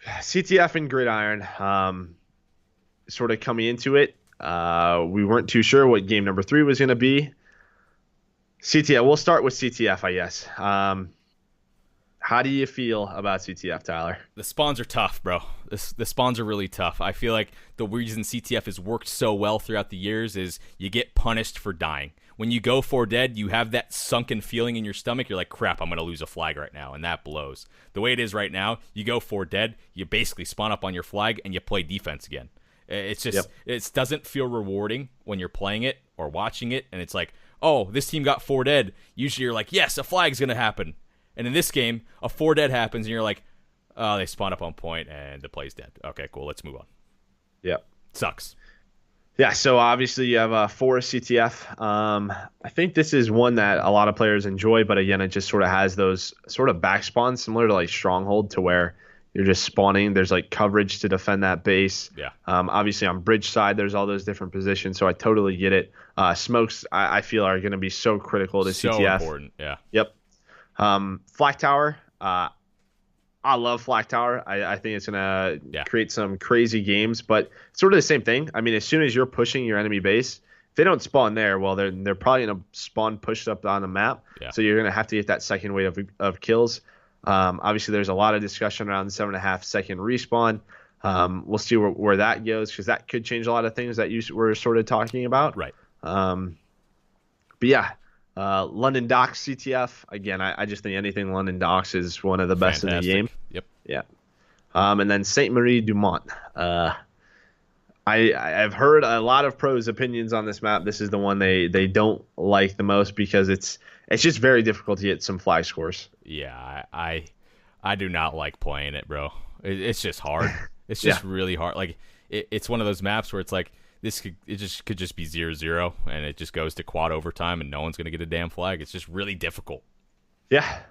CTF and Gridiron, sort of coming into it. We weren't too sure what game number 3 was going to be. CTF, we'll start with CTF, I guess. How do you feel about CTF, Tyler? The spawns are tough, bro. The spawns are really tough. I feel like the reason CTF has worked so well throughout the years is you get punished for dying. When you go for dead, you have that sunken feeling in your stomach. You're like, crap, I'm going to lose a flag right now, and that blows. The way it is right now, you go for dead, you basically spawn up on your flag, and you play defense again. It's Yep. just it doesn't feel rewarding when you're playing it or watching it, and it's like, oh, this team got 4 dead. Usually you're like, yes, a flag's gonna happen. And in this game, a 4 dead happens, and you're like, oh, they spawn up on point, and the play's dead. Okay, cool, let's move on. Yep. Sucks. Yeah, so obviously you have Forest CTF. I think this is one that a lot of players enjoy, but again, it just sort of has those sort of back spawns similar to like Stronghold, to where you're just spawning. There's like coverage to defend that base. Yeah. Obviously on bridge side, there's all those different positions, so I totally get it. Smokes, I feel, are going to be so critical to So CTF. important, yeah. Yep. Flak Tower. I love Flak Tower. I think it's going to create some crazy games, but it's sort of the same thing. I mean, as soon as you're pushing your enemy base, if they don't spawn there, well, they're probably going to spawn pushed up on the map. Yeah. So you're going to have to get that second wave of kills. Obviously, there's a lot of discussion around the 7.5 second respawn. We'll see where that goes, because that could change a lot of things that you were sort of talking about. Right. But yeah. London Docks CTF, again, I just think anything London Docks is one of the best in the game. Yep. Yeah. And then Saint Marie Dumont. I've heard a lot of pros' opinions on this map. This is the one they don't like the most, because it's just very difficult to get some flag scores. Yeah, I do not like playing it, bro. It's just hard. It's just really hard. Like it's one of those maps where it's like, it could just be 0-0, and it just goes to quad overtime, and no one's gonna get a damn flag. It's just really difficult. Yeah.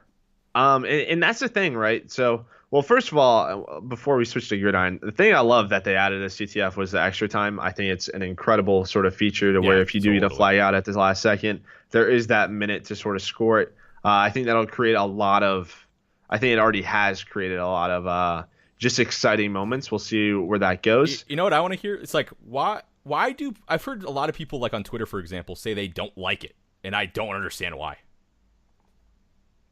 And that's the thing, right? So, well, first of all, before we switch to Gridiron, the thing I love that they added to CTF was the extra time. I think it's an incredible sort of feature to where if you do get a flag out at the last second, there is that minute to sort of score it. I think that'll create I think it already has created a lot of just exciting moments. We'll see where that goes. You know what I want to hear? It's like, why do I've heard a lot of people, like on Twitter, for example, say they don't like it, and I don't understand why.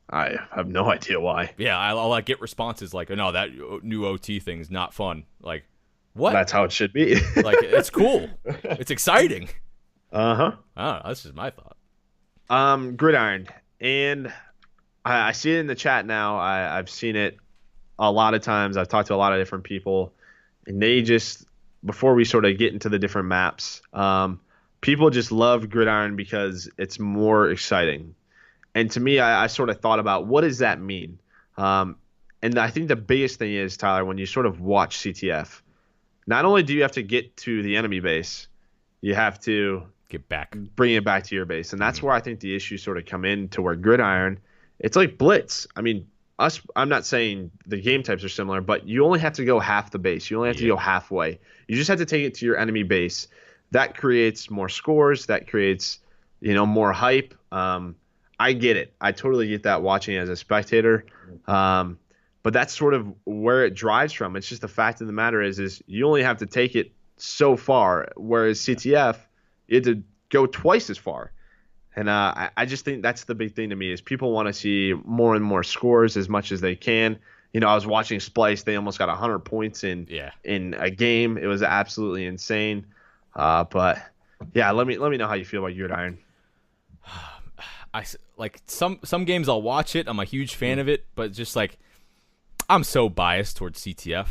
I have no idea why. Yeah, I'll like get responses like, "Oh, no, that new OT thing's not fun." Like, what? That's how it should be. Like, it's cool. It's exciting. Uh-huh. I don't know. That's just my thought. Gridiron. And I see it in the chat now. I've seen it a lot of times. I've talked to a lot of different people, and they just, before we sort of get into the different maps, people just love Gridiron because it's more exciting. And to me, I sort of thought about, what does that mean? And I think the biggest thing is, Tyler, when you sort of watch CTF, not only do you have to get to the enemy base, you have to bring it back to your base. And that's where I think the issues sort of come in, to where Gridiron, it's like Blitz. I mean, I'm not saying the game types are similar, but you only have to go half the base. You only have to go halfway. You just have to take it to your enemy base. That creates more scores. That creates, more hype. I get it. I totally get that watching as a spectator. But that's sort of where it drives from. It's just the fact of the matter is you only have to take it so far, whereas CTF, you had to go twice as far. And I just think that's the big thing to me, is people want to see more and more scores as much as they can. I was watching Splice. They almost got 100 points in a game. It was absolutely insane. But yeah, let me know how you feel about Gridiron. Like some games I'll watch it. I'm a huge fan of it, but just like, I'm so biased towards CTF.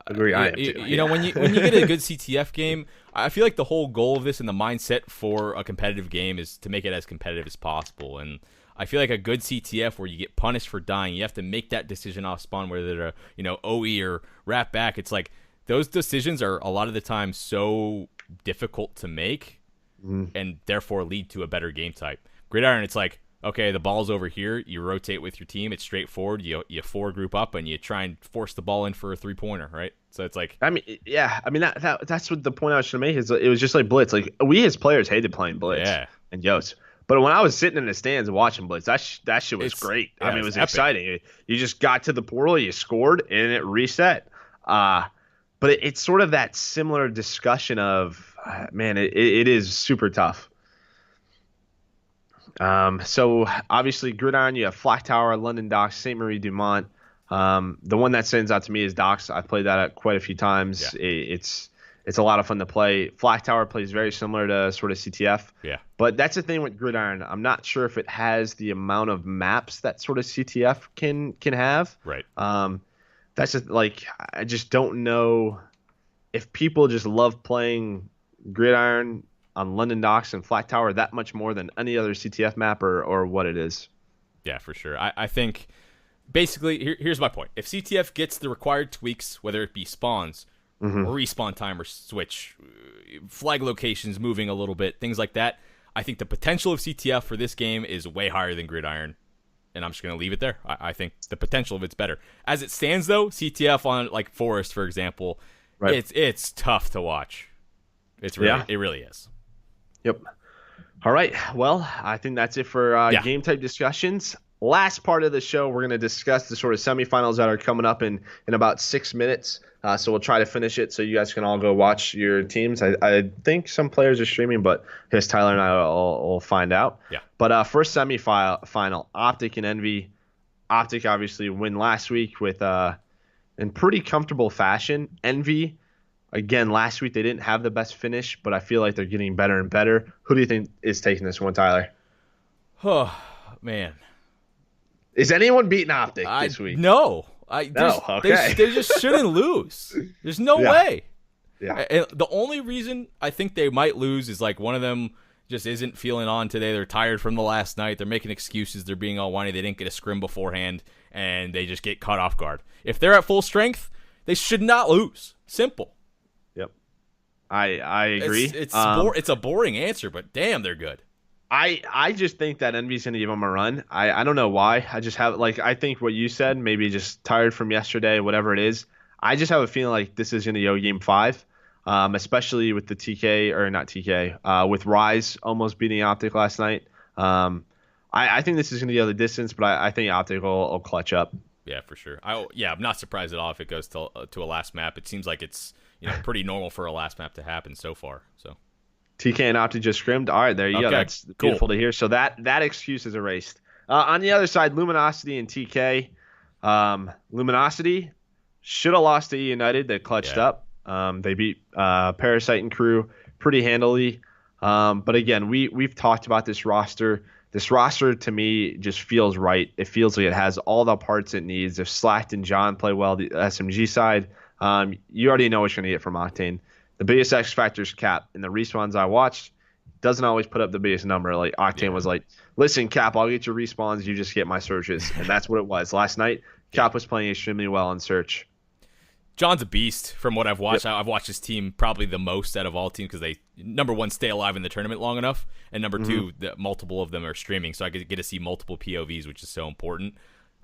Agree. I am too. When you get a good CTF game, I feel like the whole goal of this and the mindset for a competitive game is to make it as competitive as possible. And I feel like a good CTF where you get punished for dying, you have to make that decision off spawn, whether they're OE or wrap back. It's like, those decisions are a lot of the time so difficult to make, and therefore lead to a better game type. Gridiron, it's like, okay, the ball's over here. You rotate with your team. It's straightforward. You four group up, and you try and force the ball in for a 3-pointer, right? So it's like, that's what the point I was trying to make is, it was just like Blitz. Like, we as players hated playing Blitz and Yost. But when I was sitting in the stands watching Blitz, that shit was great. Yeah, it was exciting. You just got to the portal, you scored, and it reset. But it's sort of that similar discussion of, it is super tough. So obviously Gridiron, you have Flak Tower, London Docks, Saint Marie Dumont. The one that stands out to me is Docks. I've played that quite a few times. Yeah. It's a lot of fun to play. Flak Tower plays very similar to sort of CTF. Yeah. But that's the thing with Gridiron. I'm not sure if it has the amount of maps that sort of CTF can have. Right. That's just like, I just don't know if people just love playing Gridiron on London Docks and Flat Tower that much more than any other CTF map, or what it is. Yeah, for sure. I think basically here's my point. If CTF gets the required tweaks, whether it be spawns or respawn time or switch, flag locations moving a little bit, things like that, I think the potential of CTF for this game is way higher than Gridiron. And I'm just going to leave it there. I think the potential of it's better. As it stands, though, CTF on like Forest, for example, right. It's tough to watch. It really is. Yep. All right. Well, I think that's it for game type discussions. Last part of the show, we're going to discuss the sort of semifinals that are coming up in about 6 minutes. So we'll try to finish it so you guys can all go watch your teams. I think some players are streaming, but here's Tyler and I will find out. Yeah. But first semifinal, Optic and Envy. Optic obviously win last week with in pretty comfortable fashion. Envy, again, last week they didn't have the best finish, but I feel like they're getting better and better. Who do you think is taking this one, Tyler? Oh, man. Is anyone beating Optic this week? No. Okay. They just shouldn't lose. There's no way. Yeah. And the only reason I think they might lose is like one of them just isn't feeling on today. They're tired from the last night. They're making excuses. They're being all whiny. They didn't get a scrim beforehand, and they just get caught off guard. If they're at full strength, they should not lose. Simple. Yep. I agree. It's a boring answer, but damn, they're good. I just think that Envy's going to give them a run. I don't know why. I just have, I think what you said, maybe just tired from yesterday, whatever it is. I just have a feeling like this is going to go game 5, especially with the with Rise almost beating Optic last night. I think this is going to go the distance, but I think Optic will clutch up. Yeah, for sure. I'm not surprised at all if it goes to a last map. It seems like it's pretty normal for a last map to happen so far. So. TK and Optic just scrimmed. All right, there you go. That's beautiful to hear. So that excuse is erased. On the other side, Luminosity and TK. Luminosity should have lost to E United. They clutched up. They beat Parasite and crew pretty handily. But again, we've talked about this roster. This roster to me just feels right. It feels like it has all the parts it needs. If Slacked and John play well, the SMG side, you already know what you're going to get from Octane. The biggest X factor is Cap. In the respawns I watched, doesn't always put up the biggest number. Like Octane was like, listen, Cap, I'll get your respawns. You just get my searches. And that's what it was. Last night, Cap was playing extremely well on search. John's a beast from what I've watched. I've watched his team probably the most out of all teams because they, number one, stay alive in the tournament long enough. And number two, multiple of them are streaming. So I get to see multiple POVs, which is so important.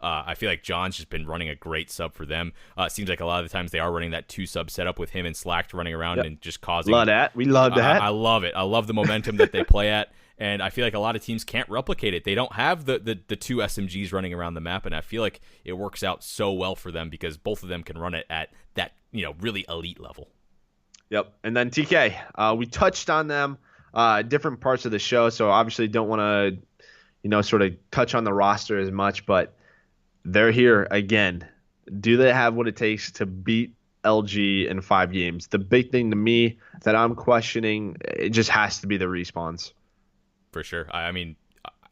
I feel like John's just been running a great sub for them. It seems like a lot of the times they are running that 2-sub setup with him and Slacked running around and just causing. Love that. We love that. I love it. I love the momentum that they play at. And I feel like a lot of teams can't replicate it. They don't have the two SMGs running around the map. And I feel like it works out so well for them because both of them can run it at that, really elite level. Yep. And then TK, we touched on them different parts of the show. So obviously don't want to, sort of touch on the roster as much, but they're here again. Do they have what it takes to beat LG in 5 games? The big thing to me that I'm questioning, it just has to be the respawns. For sure. I mean,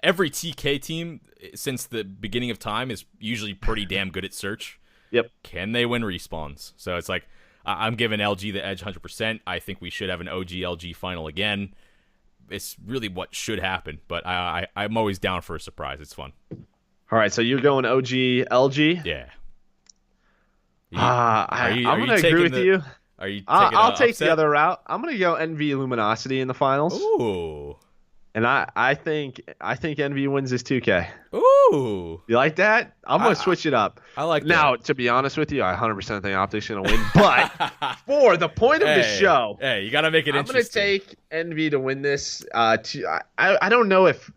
every TK team since the beginning of time is usually pretty damn good at search. Yep. Can they win respawns? So it's like, I'm giving LG the edge 100%. I think we should have an OG LG final again. It's really what should happen, but I'm always down for a surprise. It's fun. All right, so you're going OG LG? Yeah. I'm going to agree with you. Are you? I'll take the other route. I'm going to go Envy Luminosity in the finals. Ooh. And I think Envy wins this 2K. Ooh. You like that? I'm going to switch it up. I like that. Now, to be honest with you, I 100% think Optic's going to win. But for the point of the show, you got to make it interesting. I'm going to take Envy to win this. I don't know if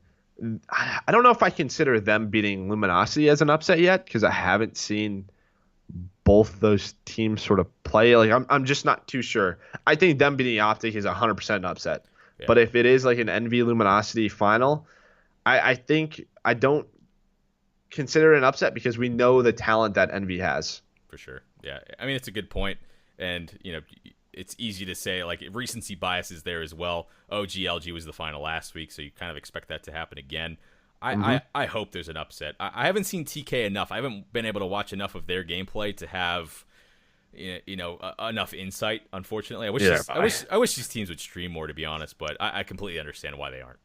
I consider them beating Luminosity as an upset yet because I haven't seen both those teams sort of play. Like I'm just not too sure. I think them beating Optic is 100% an upset. Yeah. But if it is like an Envy Luminosity final, I think I don't consider it an upset because we know the talent that Envy has. For sure. Yeah. I mean, it's a good point. And, it's easy to say, like, recency bias is there as well. OG-LG was the final last week, so you kind of expect that to happen again. I hope there's an upset. I haven't seen TK enough. I haven't been able to watch enough of their gameplay to have enough insight. Unfortunately, Yeah. I wish these teams would stream more, to be honest. But I completely understand why they aren't.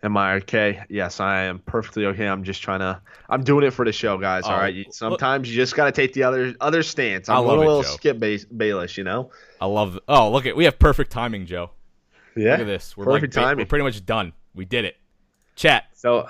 Am I okay? Yes, I am perfectly okay. I'm doing it for the show, guys. All right. Oh, look, Sometimes you just got to take the other stance. I I'm love a it, little Joe. Skip Bayless, you know? I love. Oh, look at we have perfect timing, Joe. Look Yeah. at this. Perfect We're timing. pretty much done. We did it. Chat. So,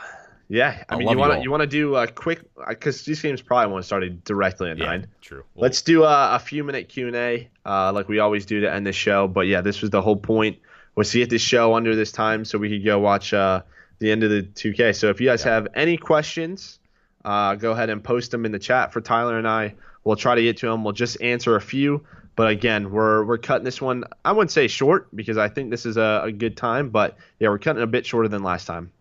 yeah. I I mean, love you all. you want to do a quick because these games probably won't start directly at Yeah, 9. true. Let's do a few minute Q&A like we always do to end the show. But yeah, this was the whole point, was to get this show under this time so we could go watch the end of the 2K. So if you guys have any questions, go ahead and post them in the chat for Tyler and I. We'll try to get to them. We'll just answer a few. But again, we're cutting this one, I wouldn't say short because I think this is a good time. But yeah, we're cutting a bit shorter than last time.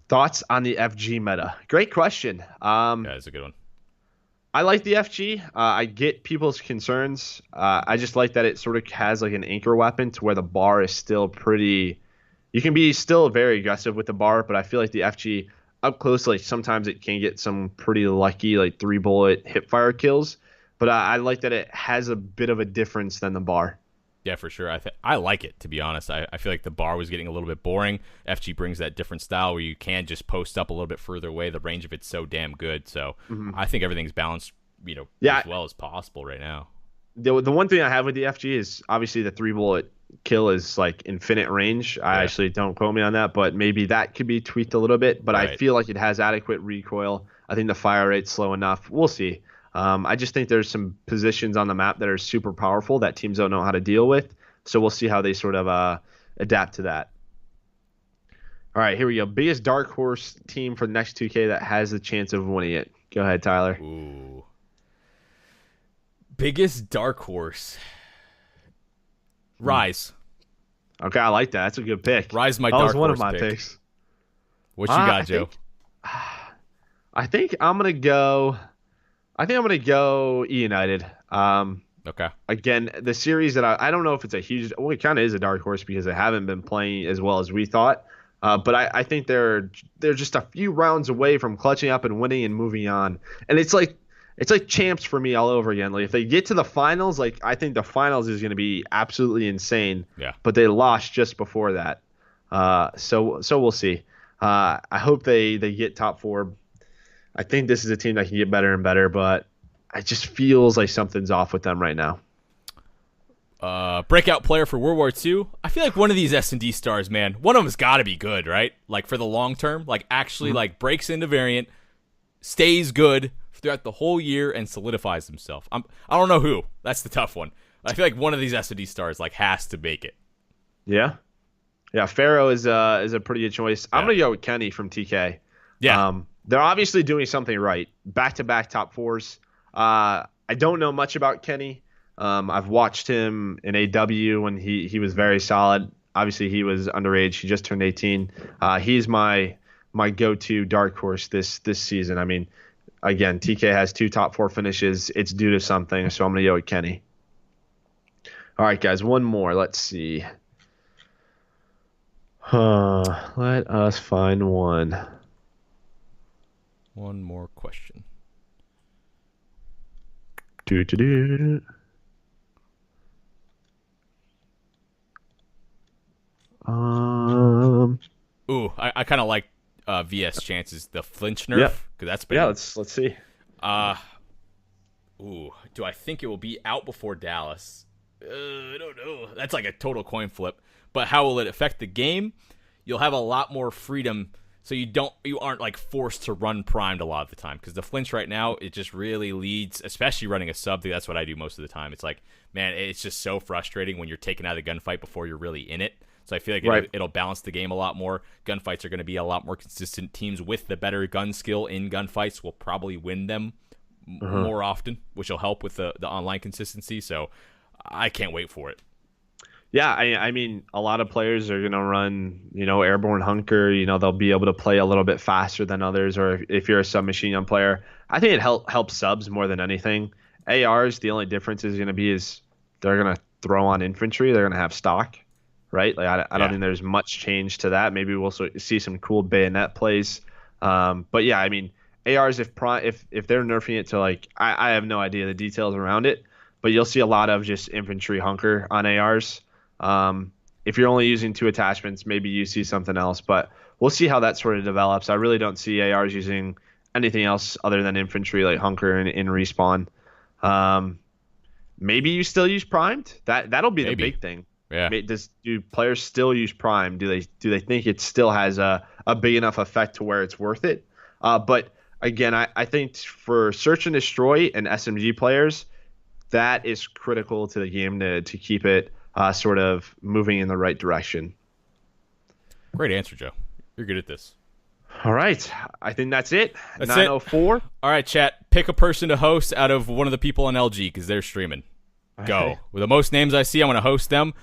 Thoughts on the FG meta? Great question. Yeah, that's a good one. I like the FG. I get people's concerns. I just like that it sort of has like an anchor weapon to where the bar is still pretty. You can be still very aggressive with the bar, but I feel like the FG up close, like sometimes it can get some pretty lucky like 3-bullet hipfire kills. But I like that it has a bit of a difference than the bar. Yeah, for sure. I like it, to be honest. I feel like the bar was getting a little bit boring. FG brings that different style where you can just post up a little bit further away. The range of it's so damn good. So I think everything's balanced, as well as possible right now. The one thing I have with the FG is obviously the 3-bullet kill is like infinite range. I actually, don't quote me on that, but maybe that could be tweaked a little bit. But I feel like it has adequate recoil. I think the fire rate's slow enough. We'll see. I just think there's some positions on the map that are super powerful that teams don't know how to deal with. So we'll see how they sort of adapt to that. All right, here we go. Biggest dark horse team for the next 2K that has the chance of winning it. Go ahead, Tyler. Ooh. Biggest dark horse. Rise. Okay, I like that. That's a good pick. Rise, my that dark was one horse of my pick. picks. What you got, Joe? I think I'm gonna go. I think I'm gonna go E United. Okay. Again, the series that I don't know if it's a huge. Well, it kind of is a dark horse because they haven't been playing as well as we thought. But I think they're just a few rounds away from clutching up and winning and moving on. And it's like champs for me all over again. Like if they get to the finals, like I think the finals is going to be absolutely insane. Yeah. But they lost just before that. So we'll see. I hope they get top 4. I think this is a team that can get better and better, but it just feels like something's off with them right now. Breakout player for World War II. I feel like one of these S&D stars, man, one of them's got to be good, right? Like for the long term, like actually like breaks into variant, stays good throughout the whole year, and solidifies himself. I don't know who. That's the tough one. I feel like one of these S&D stars like has to make it. Yeah. Yeah, Pharaoh is a pretty good choice. I'm going to go with Kenny from TK. Yeah. They're obviously doing something right. Back-to-back top 4s. I don't know much about Kenny. I've watched him in AW when he was very solid. Obviously, he was underage. He just turned 18. He's my go-to dark horse this season. I mean, again, TK has 2 top 4 finishes. It's due to something, so I'm going to go with Kenny. All right, guys, one more. Let's see. Let us find one. One more question. Do. Ooh, I kind of like VS chances the flinch nerf because that's been. Yeah, let's see. Ooh, do I think it will be out before Dallas? I don't know. That's like a total coin flip. But how will it affect the game? You'll have a lot more freedom, so you aren't like forced to run primed a lot of the time. Because the flinch right now, it just really leads, especially running a sub. That's what I do most of the time. It's like, man, it's just so frustrating when you're taken out of the gunfight before you're really in it. So I feel like it'll balance the game a lot more. Gunfights are going to be a lot more consistent. Teams with the better gun skill in gunfights will probably win them more often, which will help with the online consistency. So I can't wait for it. Yeah, I mean, a lot of players are going to run, airborne hunker. They'll be able to play a little bit faster than others. Or if you're a submachine gun player, I think it helps subs more than anything. ARs, the only difference is going to be is they're going to throw on infantry. They're going to have stock, right? Like I don't think there's much change to that. Maybe we'll see some cool bayonet plays. But yeah, I mean, ARs if they're nerfing it to like I have no idea the details around it, but you'll see a lot of just infantry hunker on ARs. If you're only using 2 attachments, maybe you see something else, but we'll see how that sort of develops. I really don't see ARs using anything else other than infantry like hunker and in respawn. Maybe you still use primed. That'll be the big thing. Yeah. Do players still use prime? Do they think it still has a big enough effect to where it's worth it? But again, I think for search and destroy and SMG players, that is critical to the game to keep it sort of moving in the right direction. Great answer, Joe. You're good at this. All right. I think that's it. That's 904. All right, chat. Pick a person to host out of one of the people on LG because they're streaming. Go. With the most names I see, I'm going to host them.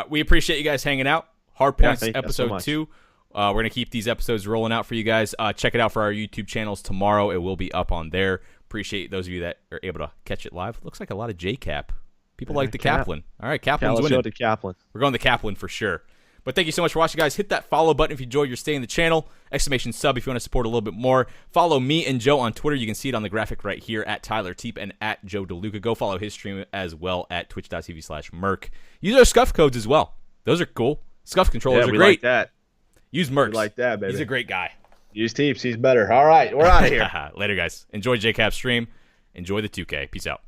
We appreciate you guys hanging out. Hardpoints episode 2. We're going to keep these episodes rolling out for you guys. Check it out for our YouTube channels tomorrow. It will be up on there. Appreciate those of you that are able to catch it live. Looks like a lot of JCap. People like the Kaplan. All right, Kaplan's winning. To Kaplan. We're going to Kaplan for sure. But thank you so much for watching, guys. Hit that follow button if you enjoyed your stay in the channel. ! Sub if you want to support a little bit more. Follow me and Joe on Twitter. You can see it on the graphic right here at Tyler Teep and at Joe DeLuca. Go follow his stream as well at twitch.tv/Merc. Use our scuff codes as well. Those are cool. Scuff controllers are great. Like that. Use Mercs. We like that, baby. He's a great guy. Use Teeps. He's better. All right. We're out of here. Later, guys. Enjoy JCap's stream. Enjoy the 2K. Peace out.